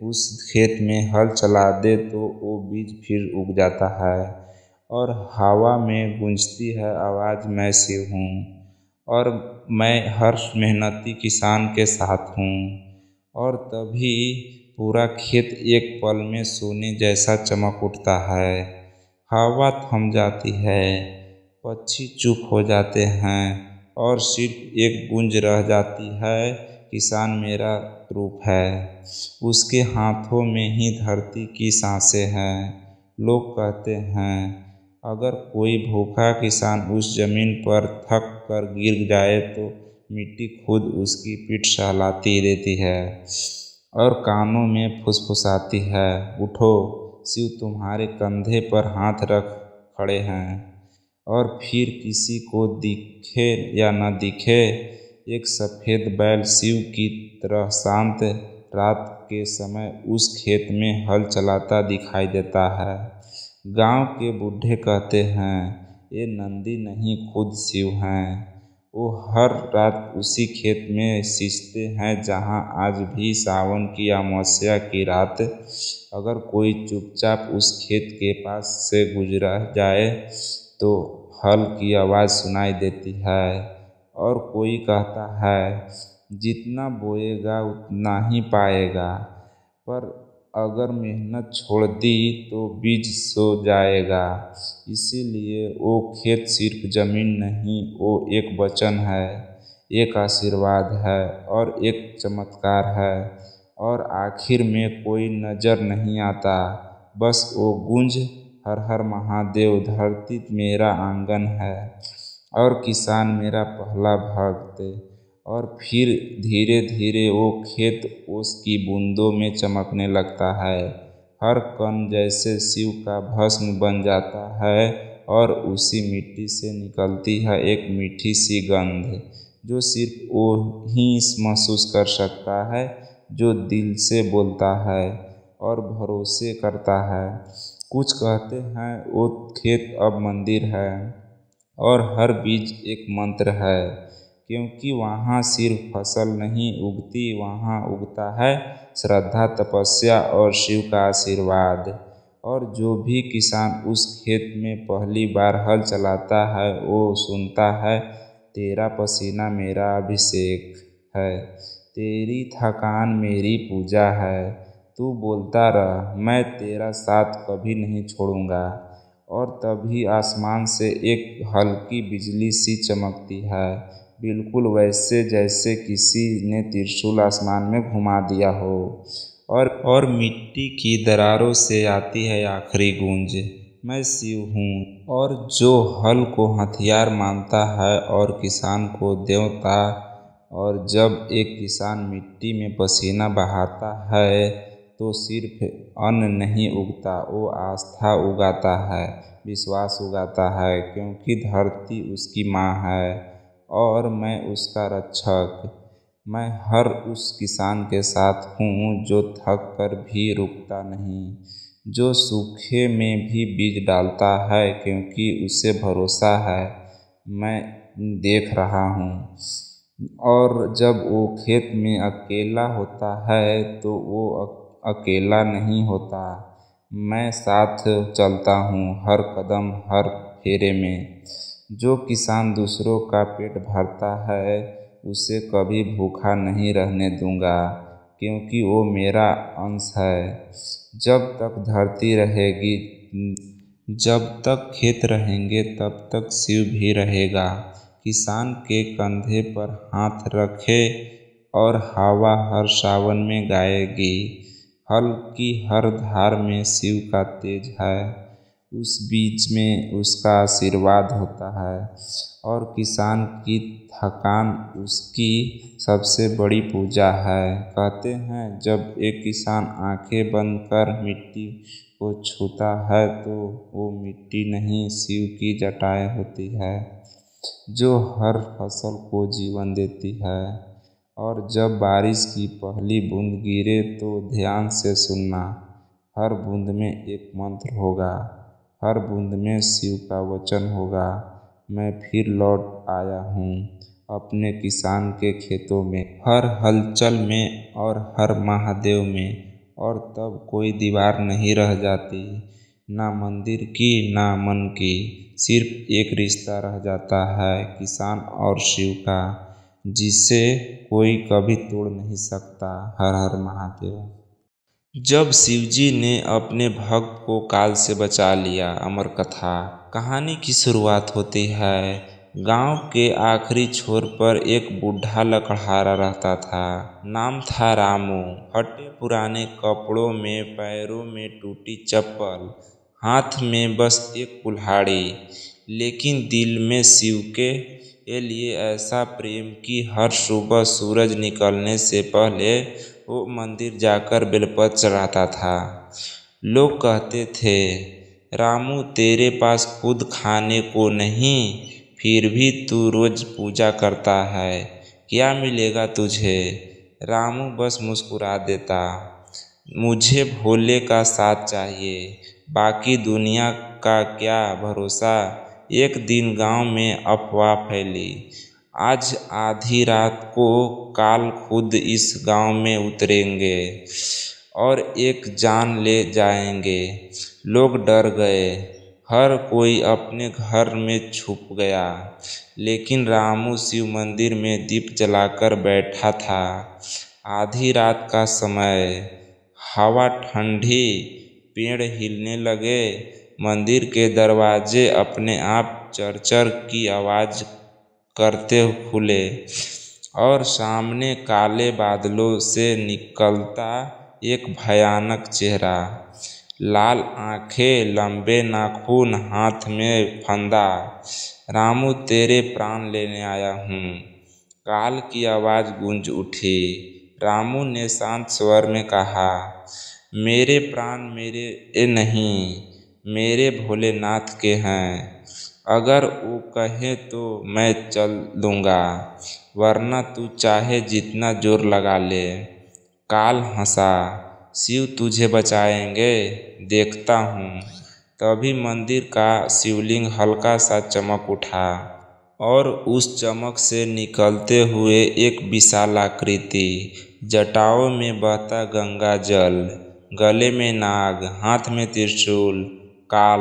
उस खेत में हल चला दे तो वो बीज फिर उग जाता है। और हवा में गूंजती है आवाज़, मैं शिव हूँ और मैं हर मेहनती किसान के साथ हूँ। और तभी पूरा खेत एक पल में सोने जैसा चमक उठता है। हवा थम जाती है, पक्षी चुप हो जाते हैं और सिर्फ एक गूंज रह जाती है, किसान मेरा रूप है। उसके हाथों में ही धरती की सांसें हैं। लोग कहते हैं अगर कोई भूखा किसान उस जमीन पर थक कर गिर जाए तो मिट्टी खुद उसकी पीठ सहलाती रहती है और कानों में फुसफुसाती है, उठो, शिव तुम्हारे कंधे पर हाथ रख खड़े हैं। और फिर किसी को दिखे या न दिखे, एक सफ़ेद बैल शिव की तरह शांत रात के समय उस खेत में हल चलाता दिखाई देता है। गांव के बूढ़े कहते हैं ये नंदी नहीं खुद शिव हैं। वो हर रात उसी खेत में सींचते हैं जहां आज भी सावन की अमावस्या की रात अगर कोई चुपचाप उस खेत के पास से गुजरा जाए तो हल की आवाज़ सुनाई देती है। और कोई कहता है जितना बोएगा उतना ही पाएगा, पर अगर मेहनत छोड़ दी तो बीज सो जाएगा। इसीलिए वो खेत सिर्फ ज़मीन नहीं, वो एक वचन है, एक आशीर्वाद है और एक चमत्कार है। और आखिर में कोई नज़र नहीं आता, बस वो गूंज, हर हर महादेव, धरती मेरा आंगन है और किसान मेरा पहला भक्त। और फिर धीरे धीरे वो खेत ओस की बूंदों में चमकने लगता है। हर कण जैसे शिव का भस्म बन जाता है और उसी मिट्टी से निकलती है एक मीठी सी गंध, जो सिर्फ वो ही महसूस कर सकता है जो दिल से बोलता है और भरोसे करता है। कुछ कहते हैं वो खेत अब मंदिर है और हर बीज एक मंत्र है, क्योंकि वहाँ सिर्फ फसल नहीं उगती, वहाँ उगता है श्रद्धा, तपस्या और शिव का आशीर्वाद। और जो भी किसान उस खेत में पहली बार हल चलाता है वो सुनता है, तेरा पसीना मेरा अभिषेक है, तेरी थकान मेरी पूजा है, तू बोलता रह, मैं तेरा साथ कभी नहीं छोड़ूंगा। और तभी आसमान से एक हल्की बिजली सी चमकती है, बिल्कुल वैसे जैसे किसी ने त्रिशूल आसमान में घुमा दिया हो। और मिट्टी की दरारों से आती है आखिरी गूंज, मैं शिव हूँ। और जो हल को हथियार मानता है और किसान को देवता। और जब एक किसान मिट्टी में पसीना बहाता है तो सिर्फ अन्न नहीं उगता, वो आस्था उगाता है, विश्वास उगाता है, क्योंकि धरती उसकी माँ है और मैं उसका रक्षक। मैं हर उस किसान के साथ हूँ जो थक कर भी रुकता नहीं, जो सूखे में भी बीज डालता है क्योंकि उसे भरोसा है मैं देख रहा हूँ। और जब वो खेत में अकेला होता है तो वो अकेला नहीं होता, मैं साथ चलता हूँ हर कदम हर फेरे में। जो किसान दूसरों का पेट भरता है उसे कभी भूखा नहीं रहने दूंगा क्योंकि वो मेरा अंश है। जब तक धरती रहेगी, जब तक खेत रहेंगे तब तक शिव भी रहेगा। किसान के कंधे पर हाथ रखे और हवा हर सावन में गाएगी। हल की हर धार में शिव का तेज है, उस बीच में उसका आशीर्वाद होता है और किसान की थकान उसकी सबसे बड़ी पूजा है। कहते हैं जब एक किसान आंखें बंद कर मिट्टी को छूता है तो वो मिट्टी नहीं शिव की जटाएं होती है जो हर फसल को जीवन देती है। और जब बारिश की पहली बूंद गिरे तो ध्यान से सुनना, हर बूंद में एक मंत्र होगा, हर बूंद में शिव का वचन होगा। मैं फिर लौट आया हूँ अपने किसान के खेतों में, हर हलचल में और हर महादेव में। और तब कोई दीवार नहीं रह जाती, ना मंदिर की ना मन की, सिर्फ एक रिश्ता रह जाता है किसान और शिव का, जिसे कोई कभी तोड़ नहीं सकता। हर हर महादेव। जब शिवजी ने अपने भक्त को काल से बचा लिया। अमर कथा। कहानी की शुरुआत होती है। गांव के आखिरी छोर पर एक बूढ़ा लकड़हारा रहता था। नाम था रामू। फटे पुराने कपड़ों में, पैरों में टूटी चप्पल, हाथ में बस एक कुल्हाड़ी, लेकिन दिल में शिव के लिए ऐसा प्रेम कि हर सुबह सूरज निकलने से पहले वो मंदिर जाकर बेलपत्र चढ़ाता था। लोग कहते थे, रामू तेरे पास खुद खाने को नहीं, फिर भी तू रोज पूजा करता है, क्या मिलेगा तुझे? रामू बस मुस्कुरा देता, मुझे भोले का साथ चाहिए, बाकी दुनिया का क्या भरोसा। एक दिन गांव में अफवाह फैली, आज आधी रात को काल खुद इस गांव में उतरेंगे और एक जान ले जाएंगे। लोग डर गए, हर कोई अपने घर में छुप गया, लेकिन रामू शिव मंदिर में दीप जलाकर बैठा था। आधी रात का समय, हवा ठंडी, पेड़ हिलने लगे, मंदिर के दरवाजे अपने आप चरचर की आवाज़ करते खुले और सामने काले बादलों से निकलता एक भयानक चेहरा। लाल आंखें, लंबे नाखून, हाथ में फंदा। रामू तेरे प्राण लेने आया हूँ। काल की आवाज़ गूंज उठी। रामू ने शांत स्वर में कहा, मेरे प्राण मेरे नहीं, मेरे भोलेनाथ के हैं। अगर वो कहे तो मैं चल दूंगा, वरना तू चाहे जितना जोर लगा ले। काल हंसा, शिव तुझे बचाएंगे, देखता हूँ। तभी मंदिर का शिवलिंग हल्का सा चमक उठा और उस चमक से निकलते हुए एक विशाल आकृति, जटाओं में बहता गंगा जल, गले में नाग, हाथ में त्रिशूल। काल,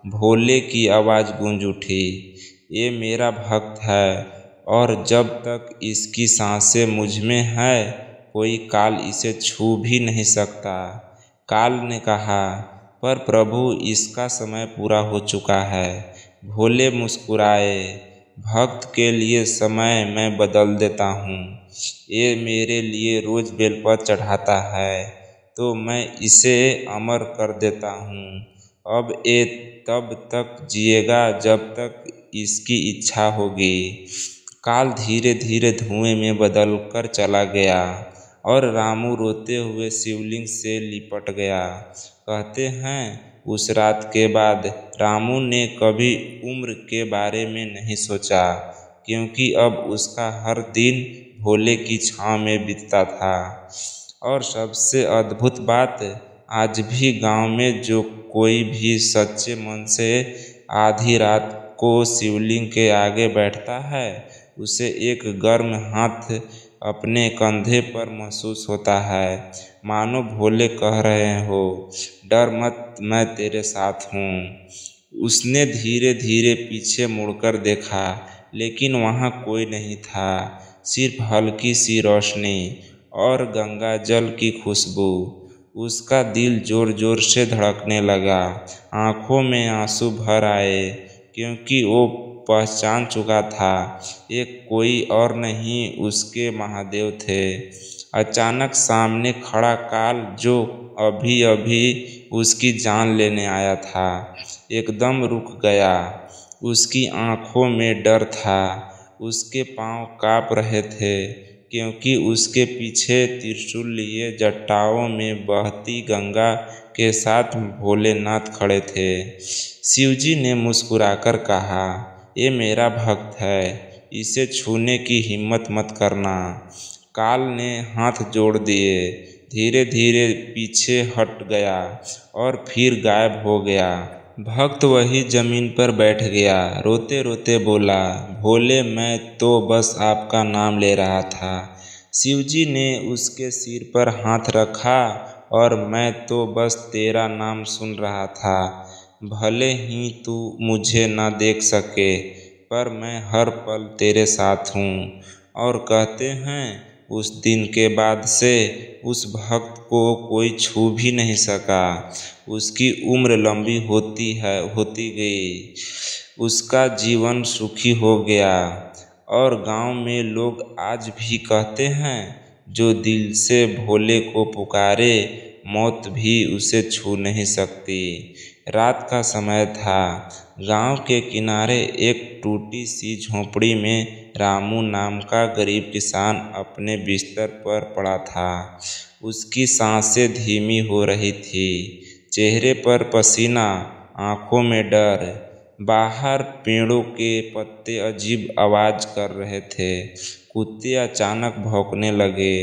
भोले की आवाज़ गूंज उठी, ये मेरा भक्त है और जब तक इसकी सांसें मुझ में है कोई काल इसे छू भी नहीं सकता। काल ने कहा, पर प्रभु इसका समय पूरा हो चुका है। भोले मुस्कुराए, भक्त के लिए समय मैं बदल देता हूँ। ये मेरे लिए रोज बेलपत्र चढ़ाता है तो मैं इसे अमर कर देता हूँ। अब ये तब तक जिएगा जब तक इसकी इच्छा होगी। काल धीरे धीरे धुएं में बदल कर चला गया और रामू रोते हुए शिवलिंग से लिपट गया। कहते हैं उस रात के बाद रामू ने कभी उम्र के बारे में नहीं सोचा, क्योंकि अब उसका हर दिन भोले की छाँव में बीतता था। और सबसे अद्भुत बात, आज भी गांव में जो कोई भी सच्चे मन से आधी रात को शिवलिंग के आगे बैठता है, उसे एक गर्म हाथ अपने कंधे पर महसूस होता है, मानो भोले कह रहे हो, डर मत, मैं तेरे साथ हूँ। उसने धीरे धीरे पीछे मुड़कर देखा, लेकिन वहाँ कोई नहीं था, सिर्फ हल्की सी रोशनी और गंगा जल की खुशबू। उसका दिल जोर जोर से धड़कने लगा, आंखों में आंसू भर आए, क्योंकि वो पहचान चुका था, एक कोई और नहीं उसके महादेव थे। अचानक सामने खड़ा काल, जो अभी अभी उसकी जान लेने आया था, एकदम रुक गया। उसकी आंखों में डर था, उसके पांव कांप रहे थे, क्योंकि उसके पीछे त्रिशूल लिए जटाओं में बहती गंगा के साथ भोलेनाथ खड़े थे। शिवजी ने मुस्कुराकर कहा, ये मेरा भक्त है, इसे छूने की हिम्मत मत करना। काल ने हाथ जोड़ दिए, धीरे धीरे पीछे हट गया और फिर गायब हो गया। भक्त वही जमीन पर बैठ गया, रोते रोते बोला, भोले मैं तो बस आपका नाम ले रहा था। शिवजी ने उसके सिर पर हाथ रखा, और मैं तो बस तेरा नाम सुन रहा था। भले ही तू मुझे न देख सके, पर मैं हर पल तेरे साथ हूँ। और कहते हैं, उस दिन के बाद से उस भक्त को कोई छू भी नहीं सका। उसकी उम्र लंबी होती गई, उसका जीवन सुखी हो गया। और गांव में लोग आज भी कहते हैं, जो दिल से भोले को पुकारे, मौत भी उसे छू नहीं सकती। रात का समय था। गांव के किनारे एक टूटी सी झोंपड़ी में रामू नाम का गरीब किसान अपने बिस्तर पर पड़ा था। उसकी सांसें धीमी हो रही थी, चेहरे पर पसीना, आंखों में डर। बाहर पेड़ों के पत्ते अजीब आवाज कर रहे थे, कुत्ते अचानक भौंकने लगे,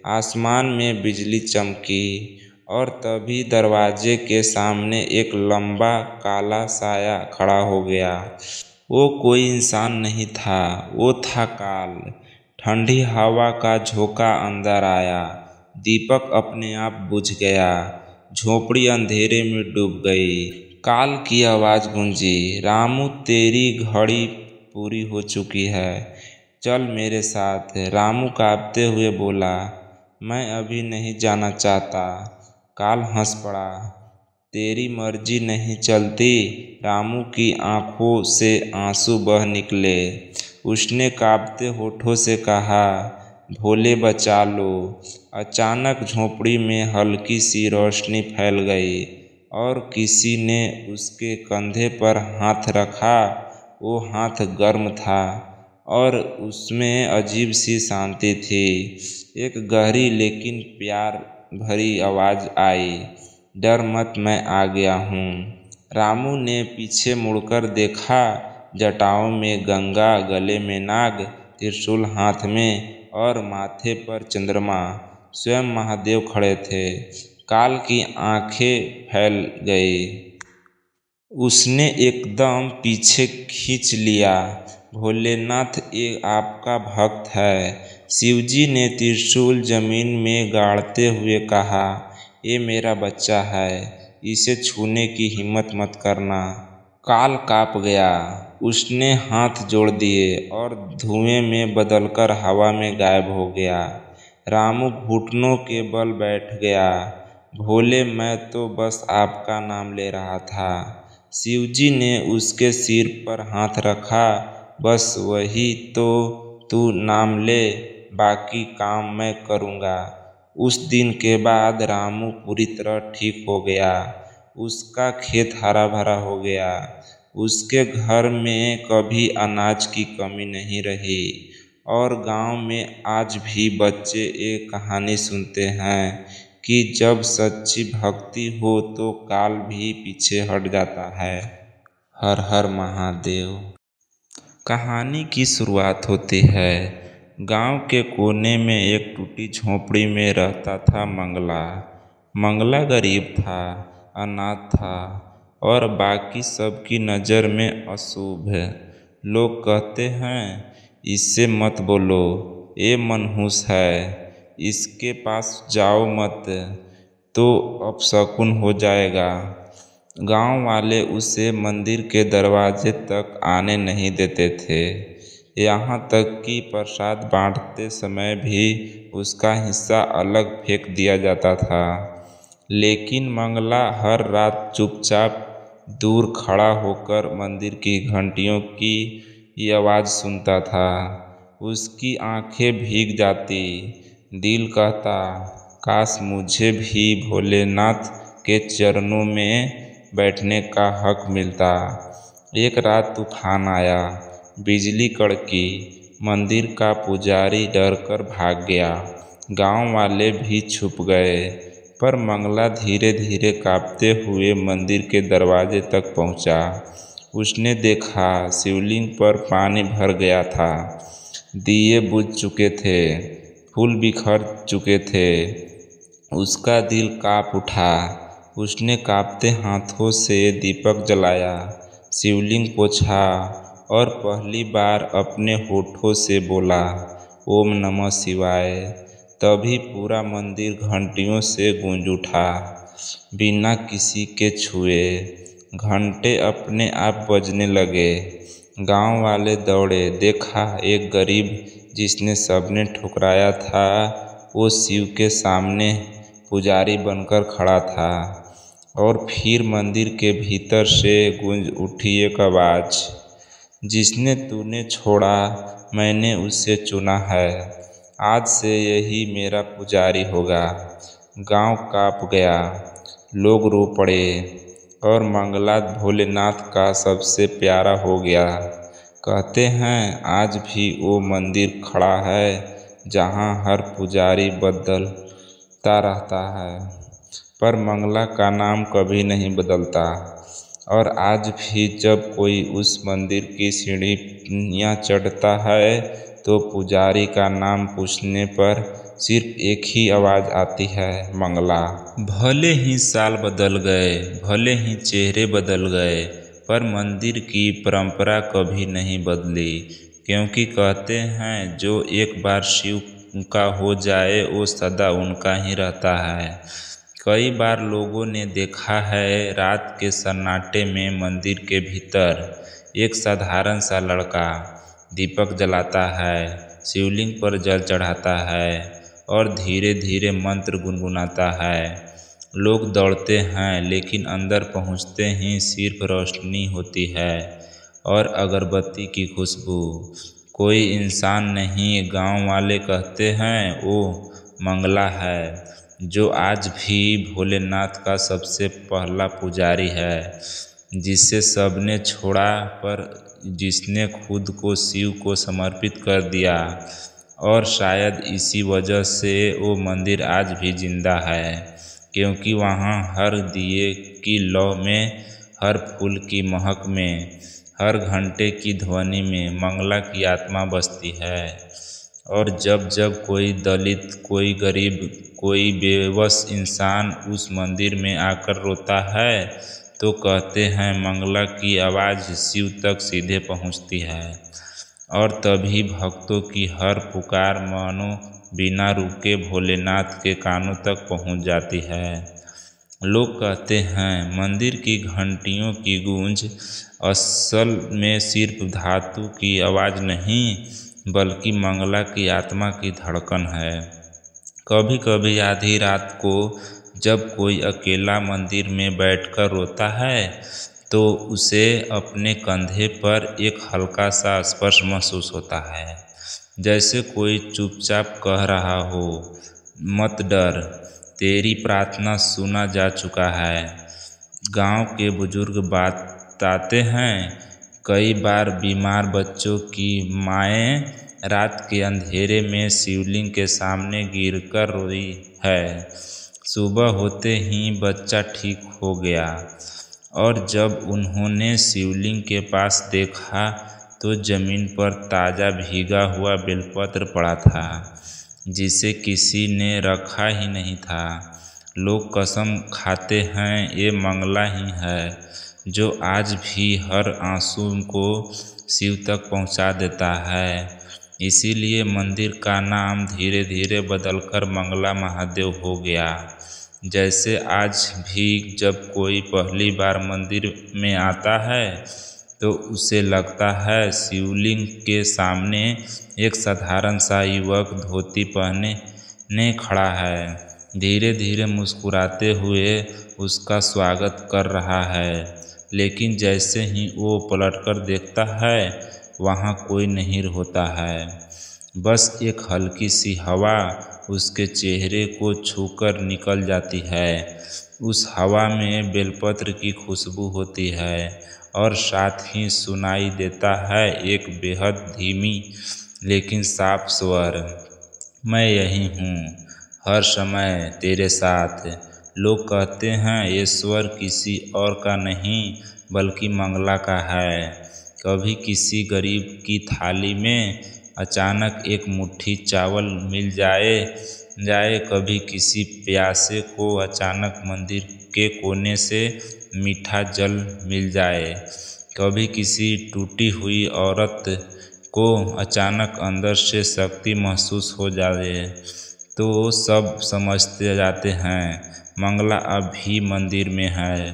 आसमान में बिजली चमकी। और तभी दरवाजे के सामने एक लंबा काला साया खड़ा हो गया। वो कोई इंसान नहीं था, वो था काल। ठंडी हवा का झोंका अंदर आया, दीपक अपने आप बुझ गया, झोपड़ी अंधेरे में डूब गई। काल की आवाज गूंजी, रामू तेरी घड़ी पूरी हो चुकी है, चल मेरे साथ। रामू कांपते हुए बोला, मैं अभी नहीं जाना चाहता। काल हंस पड़ा, तेरी मर्जी नहीं चलती। रामू की आंखों से आंसू बह निकले। उसने कांपते होठों से कहा, भोले बचा लो। अचानक झोपड़ी में हल्की सी रोशनी फैल गई, और किसी ने उसके कंधे पर हाथ रखा। वो हाथ गर्म था, और उसमें अजीब सी शांति थी। एक गहरी लेकिन प्यार भरी आवाज आई, डर मत, मैं आ गया हूँ। रामू ने पीछे मुड़कर देखा, जटाओं में गंगा, गले में नाग, त्रिशूल हाथ में, और माथे पर चंद्रमा। स्वयं महादेव खड़े थे। काल की आंखें फैल गई। उसने एकदम पीछे खींच लिया, भोलेनाथ ये आपका भक्त है। शिवजी ने त्रिशूल जमीन में गाड़ते हुए कहा, ये मेरा बच्चा है, इसे छूने की हिम्मत मत करना। काल कांप गया, उसने हाथ जोड़ दिए और धुएं में बदलकर हवा में गायब हो गया। रामू घुटनों के बल बैठ गया, भोले मैं तो बस आपका नाम ले रहा था। शिवजी ने उसके सिर पर हाथ रखा, बस वही तो, तू नाम ले, बाकी काम मैं करूँगा। उस दिन के बाद रामू पूरी तरह ठीक हो गया। उसका खेत हरा भरा हो गया, उसके घर में कभी अनाज की कमी नहीं रही। और गांव में आज भी बच्चे एक कहानी सुनते हैं कि जब सच्ची भक्ति हो तो काल भी पीछे हट जाता है। हर हर महादेव। कहानी की शुरुआत होती है गांव के कोने में एक टूटी झोंपड़ी में रहता था मंगला। मंगला गरीब था, अनाथ था और बाकी सबकी नज़र में अशुभ। लोग कहते हैं, इससे मत बोलो, ये मनहूस है, इसके पास जाओ मत, तो अपशकुन हो जाएगा। गांव वाले उसे मंदिर के दरवाजे तक आने नहीं देते थे। यहाँ तक कि प्रसाद बांटते समय भी उसका हिस्सा अलग फेंक दिया जाता था। लेकिन मंगला हर रात चुपचाप दूर खड़ा होकर मंदिर की घंटियों की आवाज़ सुनता था। उसकी आंखें भीग जाती, दिल कहता, काश मुझे भी भोलेनाथ के चरणों में बैठने का हक मिलता। एक रात तूफान आया, बिजली कड़की, मंदिर का पुजारी डरकर भाग गया। गांव वाले भी छुप गए, पर मंगला धीरे धीरे कांपते हुए मंदिर के दरवाजे तक पहुंचा। उसने देखा शिवलिंग पर पानी भर गया था, दिए बुझ चुके थे, फूल बिखर चुके थे। उसका दिल कांप उठा। उसने कांपते हाथों से दीपक जलाया, शिवलिंग पोंछा और पहली बार अपने होठों से बोला, ओम नमः शिवाय। तभी पूरा मंदिर घंटियों से गूंज उठा, बिना किसी के छुए। घंटे अपने आप बजने लगे। गांव वाले दौड़े, देखा एक गरीब जिसने सबने ठुकराया था, वो शिव के सामने पुजारी बनकर खड़ा था। और फिर मंदिर के भीतर से गूंज उठी एक आवाज़, जिसने तूने छोड़ा मैंने उसे चुना है, आज से यही मेरा पुजारी होगा। गांव कांप गया, लोग रो पड़े और मंगला भोलेनाथ का सबसे प्यारा हो गया। कहते हैं आज भी वो मंदिर खड़ा है जहां हर पुजारी बदलता रहता है, पर मंगला का नाम कभी नहीं बदलता। और आज भी जब कोई उस मंदिर की सीढ़ियाँ चढ़ता है तो पुजारी का नाम पूछने पर सिर्फ एक ही आवाज़ आती है, मंगला। भले ही साल बदल गए, भले ही चेहरे बदल गए, पर मंदिर की परंपरा कभी नहीं बदली। क्योंकि कहते हैं जो एक बार शिव का हो जाए वो सदा उनका ही रहता है। कई बार लोगों ने देखा है रात के सन्नाटे में मंदिर के भीतर एक साधारण सा लड़का दीपक जलाता है, शिवलिंग पर जल चढ़ाता है और धीरे धीरे मंत्र गुनगुनाता है। लोग दौड़ते हैं, लेकिन अंदर पहुंचते ही सिर्फ रोशनी होती है और अगरबत्ती की खुशबू। कोई इंसान नहीं। गांव वाले कहते हैं वो मंगला है, जो आज भी भोलेनाथ का सबसे पहला पुजारी है, जिसे सबने छोड़ा पर जिसने खुद को शिव को समर्पित कर दिया। और शायद इसी वजह से वो मंदिर आज भी जिंदा है, क्योंकि वहाँ हर दिए की लौ में, हर फूल की महक में, हर घंटे की ध्वनि में मंगला की आत्मा बसती है। और जब जब कोई दलित, कोई गरीब, कोई बेबस इंसान उस मंदिर में आकर रोता है तो कहते हैं मंगला की आवाज़ शिव तक सीधे पहुंचती है। और तभी भक्तों की हर पुकार मानो बिना रुके भोलेनाथ के कानों तक पहुंच जाती है। लोग कहते हैं मंदिर की घंटियों की गूंज असल में सिर्फ धातु की आवाज़ नहीं, बल्कि मंगला की आत्मा की धड़कन है। कभी कभी आधी रात को जब कोई अकेला मंदिर में बैठकर रोता है तो उसे अपने कंधे पर एक हल्का सा स्पर्श महसूस होता है, जैसे कोई चुपचाप कह रहा हो, मत डर, तेरी प्रार्थना सुना जा चुका है। गांव के बुजुर्ग बताते हैं कई बार बीमार बच्चों की माएँ रात के अंधेरे में शिवलिंग के सामने गिरकर रोई है। सुबह होते ही बच्चा ठीक हो गया और जब उन्होंने शिवलिंग के पास देखा तो जमीन पर ताज़ा भीगा हुआ बेलपत्र पड़ा था, जिसे किसी ने रखा ही नहीं था। लोग कसम खाते हैं ये मंगला ही है, जो आज भी हर आंसू को शिव तक पहुंचा देता है। इसीलिए मंदिर का नाम धीरे धीरे बदलकर मंगला महादेव हो गया। जैसे आज भी जब कोई पहली बार मंदिर में आता है तो उसे लगता है शिवलिंग के सामने एक साधारण सा युवक धोती पहने खड़ा है, धीरे धीरे मुस्कुराते हुए उसका स्वागत कर रहा है। लेकिन जैसे ही वो पलटकर देखता है, वहाँ कोई नहीं होता है। बस एक हल्की सी हवा उसके चेहरे को छूकर निकल जाती है। उस हवा में बेलपत्र की खुशबू होती है और साथ ही सुनाई देता है एक बेहद धीमी लेकिन साफ स्वर, मैं यही हूँ, हर समय तेरे साथ। लोग कहते हैं ये स्वर किसी और का नहीं बल्कि मंगला का है। कभी किसी गरीब की थाली में अचानक एक मुट्ठी चावल मिल जाए, कभी किसी प्यासे को अचानक मंदिर के कोने से मीठा जल मिल जाए, कभी किसी टूटी हुई औरत को अचानक अंदर से शक्ति महसूस हो जाए, तो सब समझते जाते हैं मंगला अब भी मंदिर में है।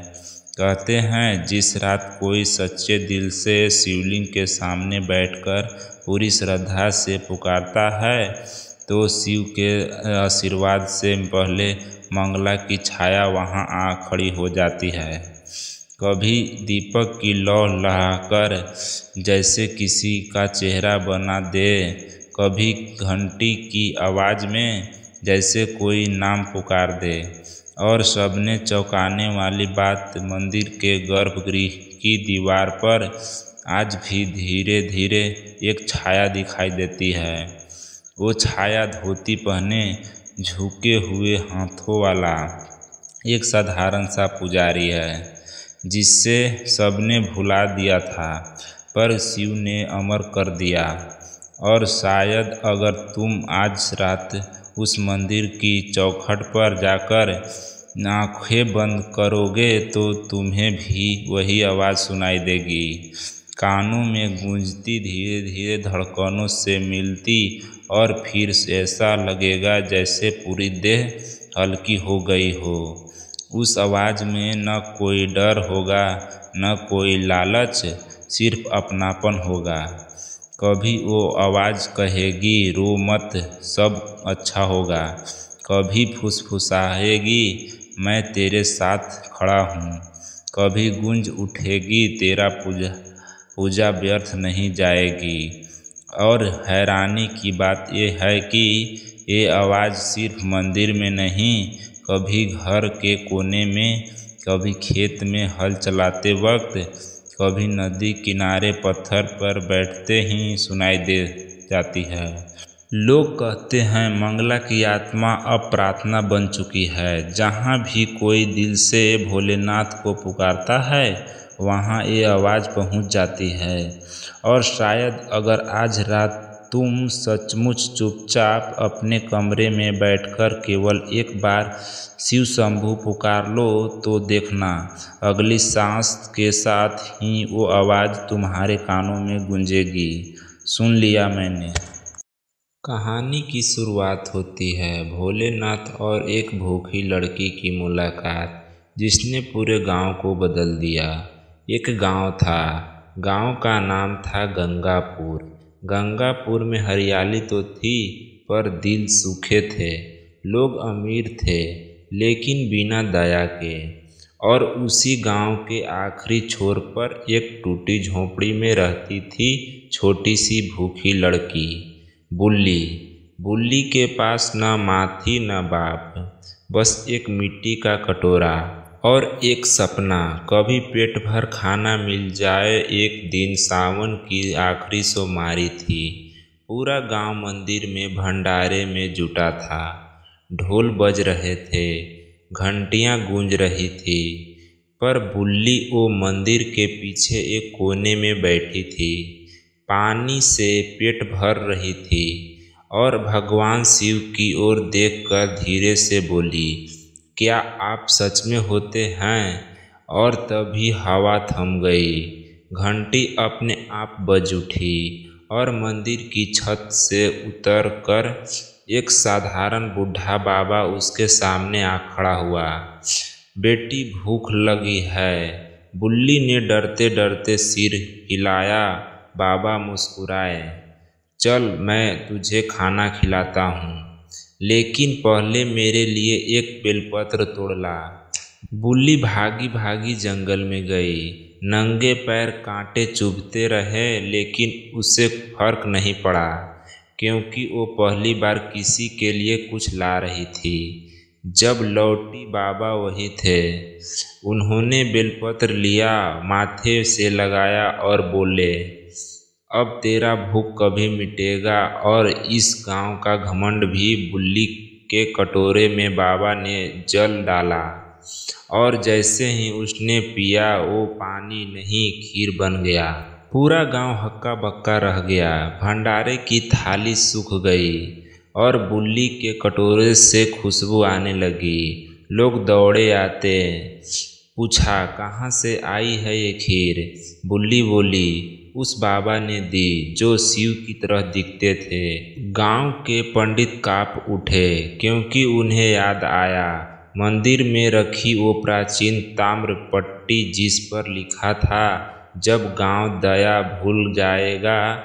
कहते हैं जिस रात कोई सच्चे दिल से शिवलिंग के सामने बैठकर पूरी श्रद्धा से पुकारता है, तो शिव के आशीर्वाद से पहले मंगला की छाया वहां आ खड़ी हो जाती है। कभी दीपक की लौ लहराकर जैसे किसी का चेहरा बना दे, कभी घंटी की आवाज़ में जैसे कोई नाम पुकार दे। और सबने चौंकाने वाली बात, मंदिर के गर्भगृह की दीवार पर आज भी धीरे धीरे एक छाया दिखाई देती है। वो छाया धोती पहने झुके हुए हाथों वाला एक साधारण सा पुजारी है, जिससे सबने भुला दिया था पर शिव ने अमर कर दिया। और शायद अगर तुम आज रात उस मंदिर की चौखट पर जाकर आंखें बंद करोगे तो तुम्हें भी वही आवाज़ सुनाई देगी, कानों में गूंजती, धीरे धीरे धड़कनों से मिलती, और फिर ऐसा लगेगा जैसे पूरी देह हल्की हो गई हो। उस आवाज़ में न कोई डर होगा, न कोई लालच, सिर्फ अपनापन होगा। कभी वो आवाज़ कहेगी रो मत, सब अच्छा होगा। कभी फुसफुसाएगी मैं तेरे साथ खड़ा हूँ। कभी गूंज उठेगी तेरा पूजा व्यर्थ नहीं जाएगी। और हैरानी की बात यह है कि ये आवाज़ सिर्फ मंदिर में नहीं, कभी घर के कोने में, कभी खेत में हल चलाते वक्त, कभी नदी किनारे पत्थर पर बैठते ही सुनाई दे जाती है। लोग कहते हैं मंगला की आत्मा अब प्रार्थना बन चुकी है। जहाँ भी कोई दिल से भोलेनाथ को पुकारता है, वहाँ ये आवाज़ पहुँच जाती है। और शायद अगर आज रात तुम सचमुच चुपचाप अपने कमरे में बैठकर केवल एक बार शिव शंभू पुकार लो, तो देखना अगली सांस के साथ ही वो आवाज़ तुम्हारे कानों में गूंजेगी, सुन लिया मैंने। कहानी की शुरुआत होती है भोलेनाथ और एक भूखी लड़की की मुलाकात, जिसने पूरे गांव को बदल दिया। एक गांव था, गांव का नाम था गंगापुर। गंगापुर में हरियाली तो थी, पर दिल सूखे थे। लोग अमीर थे, लेकिन बिना दया के। और उसी गांव के आखिरी छोर पर एक टूटी झोंपड़ी में रहती थी छोटी सी भूखी लड़की, बुल्ली। बुल्ली के पास न माँ थी न बाप, बस एक मिट्टी का कटोरा और एक सपना, कभी पेट भर खाना मिल जाए। एक दिन सावन की आखिरी सोमवारी थी। पूरा गांव मंदिर में भंडारे में जुटा था। ढोल बज रहे थे, घंटियां गूंज रही थी, पर बुल्ली वो मंदिर के पीछे एक कोने में बैठी थी। पानी से पेट भर रही थी और भगवान शिव की ओर देखकर धीरे से बोली, क्या आप सच में होते हैं? और तभी हवा थम गई। घंटी अपने आप बज उठी और मंदिर की छत से उतरकर एक साधारण बूढ़ा बाबा उसके सामने आ खड़ा हुआ। बेटी, भूख लगी है। बुल्ली ने डरते डरते सिर हिलाया। बाबा मुस्कुराए। चल, मैं तुझे खाना खिलाता हूँ, लेकिन पहले मेरे लिए एक बेलपत्र तोड़ ला। बुल्ली भागी भागी जंगल में गई। नंगे पैर कांटे चुभते रहे, लेकिन उसे फर्क नहीं पड़ा, क्योंकि वो पहली बार किसी के लिए कुछ ला रही थी। जब लौटी, बाबा वही थे। उन्होंने बेलपत्र लिया, माथे से लगाया और बोले, अब तेरा भूख कभी मिटेगा और इस गांव का घमंड भी। बुल्ली के कटोरे में बाबा ने जल डाला और जैसे ही उसने पिया, वो पानी नहीं खीर बन गया। पूरा गांव हक्का बक्का रह गया। भंडारे की थाली सूख गई और बुल्ली के कटोरे से खुशबू आने लगी। लोग दौड़े आते। पूछा, कहाँ से आई है ये खीर? बुल्ली बोली, उस बाबा ने दी जो शिव की तरह दिखते थे। गांव के पंडित कांप उठे, क्योंकि उन्हें याद आया मंदिर में रखी वो प्राचीन ताम्र पट्टी जिस पर लिखा था, जब गांव दया भूल जाएगा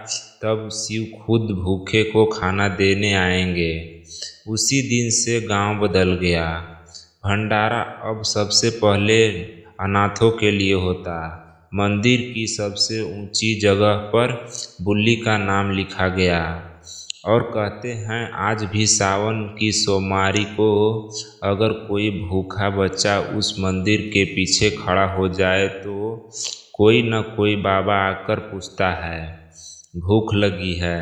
तब शिव खुद भूखे को खाना देने आएंगे। उसी दिन से गांव बदल गया। भंडारा अब सबसे पहले अनाथों के लिए होता। मंदिर की सबसे ऊंची जगह पर बुल्ली का नाम लिखा गया और कहते हैं आज भी सावन की सोमवारी को अगर कोई भूखा बच्चा उस मंदिर के पीछे खड़ा हो जाए तो कोई न कोई बाबा आकर पूछता है, भूख लगी है?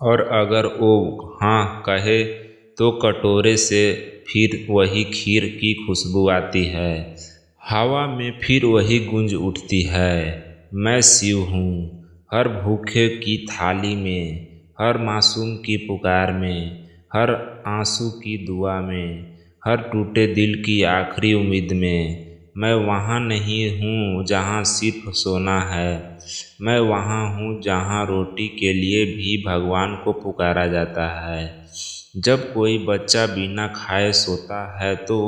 और अगर वो हाँ कहे तो कटोरे से फिर वही खीर की खुशबू आती है। हवा में फिर वही गूंज उठती है, मैं शिव हूँ। हर भूखे की थाली में, हर मासूम की पुकार में, हर आंसू की दुआ में, हर टूटे दिल की आखिरी उम्मीद में। मैं वहाँ नहीं हूँ जहाँ सिर्फ सोना है, मैं वहाँ हूँ जहाँ रोटी के लिए भी भगवान को पुकारा जाता है। जब कोई बच्चा बिना खाए सोता है तो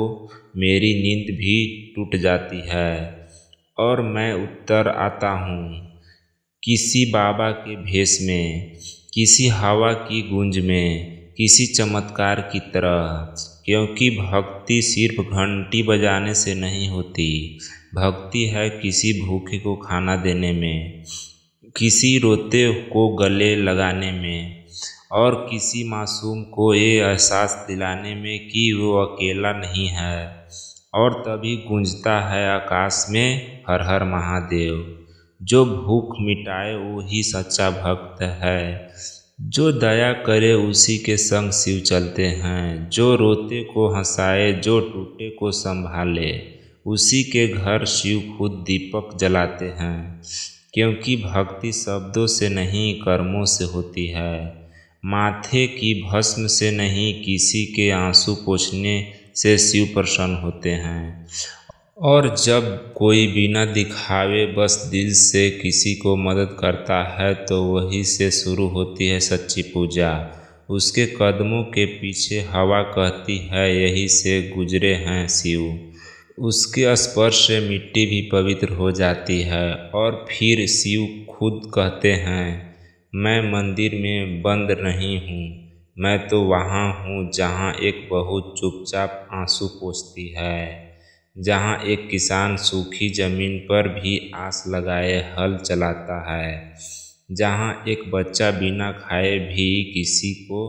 मेरी नींद भी टूट जाती है और मैं उत्तर आता हूँ किसी बाबा के भेष में, किसी हवा की गूंज में, किसी चमत्कार की तरह। क्योंकि भक्ति सिर्फ घंटी बजाने से नहीं होती। भक्ति है किसी भूखे को खाना देने में, किसी रोते को गले लगाने में और किसी मासूम को ये एहसास दिलाने में कि वो अकेला नहीं है। और तभी गूंजता है आकाश में, हर हर महादेव। जो भूख मिटाए वही सच्चा भक्त है। जो दया करे उसी के संग शिव चलते हैं। जो रोते को हंसाए, जो टूटे को संभाले, उसी के घर शिव खुद दीपक जलाते हैं। क्योंकि भक्ति शब्दों से नहीं कर्मों से होती है। माथे की भस्म से नहीं, किसी के आंसू पोंछने से शिव प्रसन्न होते हैं। और जब कोई बिना दिखावे बस दिल से किसी को मदद करता है तो वहीं से शुरू होती है सच्ची पूजा। उसके कदमों के पीछे हवा कहती है, यहीं से गुजरे हैं शिव। उसके स्पर्श से मिट्टी भी पवित्र हो जाती है और फिर शिव खुद कहते हैं, मैं मंदिर में बंद नहीं हूँ, मैं तो वहाँ हूँ जहाँ एक बहू चुपचाप आंसू पोंछती है, जहाँ एक किसान सूखी जमीन पर भी आस लगाए हल चलाता है, जहाँ एक बच्चा बिना खाए भी किसी को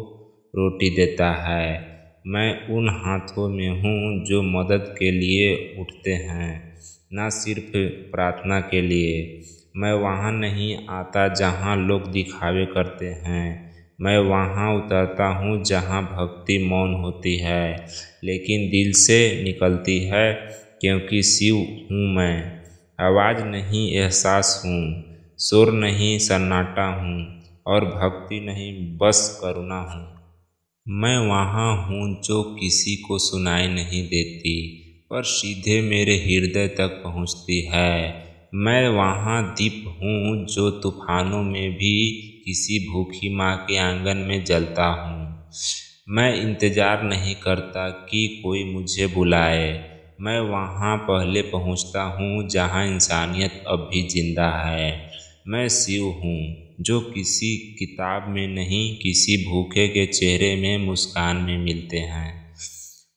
रोटी देता है। मैं उन हाथों में हूँ जो मदद के लिए उठते हैं, न सिर्फ प्रार्थना के लिए। मैं वहाँ नहीं आता जहाँ लोग दिखावे करते हैं, मैं वहाँ उतरता हूँ जहाँ भक्ति मौन होती है लेकिन दिल से निकलती है। क्योंकि शिव हूँ मैं, आवाज़ नहीं एहसास हूँ। शोर नहीं सन्नाटा हूँ और भक्ति नहीं बस करुणा हूँ। मैं वहाँ हूँ जो किसी को सुनाई नहीं देती पर सीधे मेरे हृदय तक पहुँचती है। मैं वहाँ दीप हूँ जो तूफानों में भी किसी भूखी माँ के आंगन में जलता हूँ। मैं इंतज़ार नहीं करता कि कोई मुझे बुलाए, मैं वहाँ पहले पहुँचता हूँ जहाँ इंसानियत अब भी जिंदा है। मैं शिव हूँ जो किसी किताब में नहीं किसी भूखे के चेहरे में मुस्कान में मिलते हैं।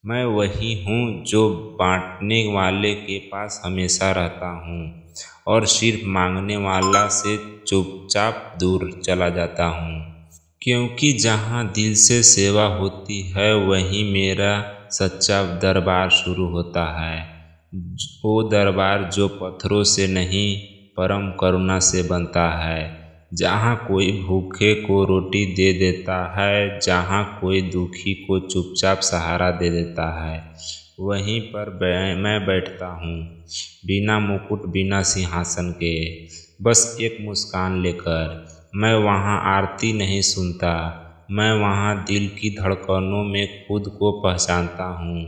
मैं वही हूँ जो बांटने वाले के पास हमेशा रहता हूँ और सिर्फ मांगने वाला से चुपचाप दूर चला जाता हूँ। क्योंकि जहाँ दिल से सेवा होती है वहीं मेरा सच्चा दरबार शुरू होता है। वो दरबार जो पत्थरों से नहीं परम करुणा से बनता है। जहाँ कोई भूखे को रोटी दे देता है, जहाँ कोई दुखी को चुपचाप सहारा दे देता है, वहीं पर मैं बैठता हूँ, बिना मुकुट बिना सिंहासन के, बस एक मुस्कान लेकर। मैं वहाँ आरती नहीं सुनता, मैं वहाँ दिल की धड़कनों में खुद को पहचानता हूँ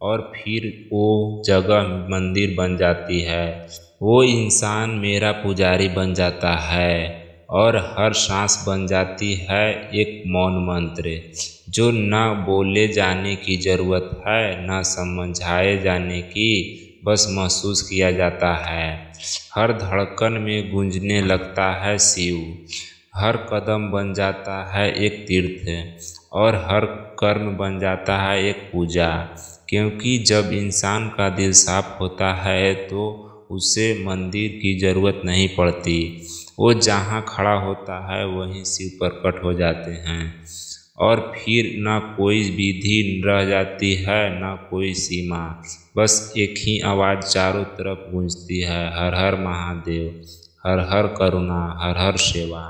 और फिर वो जगह मंदिर बन जाती है। वो इंसान मेरा पुजारी बन जाता है और हर सांस बन जाती है एक मौन मंत्र जो न बोले जाने की ज़रूरत है न समझाए जाने की, बस महसूस किया जाता है। हर धड़कन में गूंजने लगता है शिव, हर कदम बन जाता है एक तीर्थ और हर कर्म बन जाता है एक पूजा। क्योंकि जब इंसान का दिल साफ होता है तो उसे मंदिर की ज़रूरत नहीं पड़ती। वो जहाँ खड़ा होता है वहीं शिव प्रकट हो जाते हैं और फिर न कोई विधि रह जाती है न कोई सीमा, बस एक ही आवाज़ चारों तरफ गूंजती है, हर हर महादेव, हर हर करुणा, हर हर सेवा।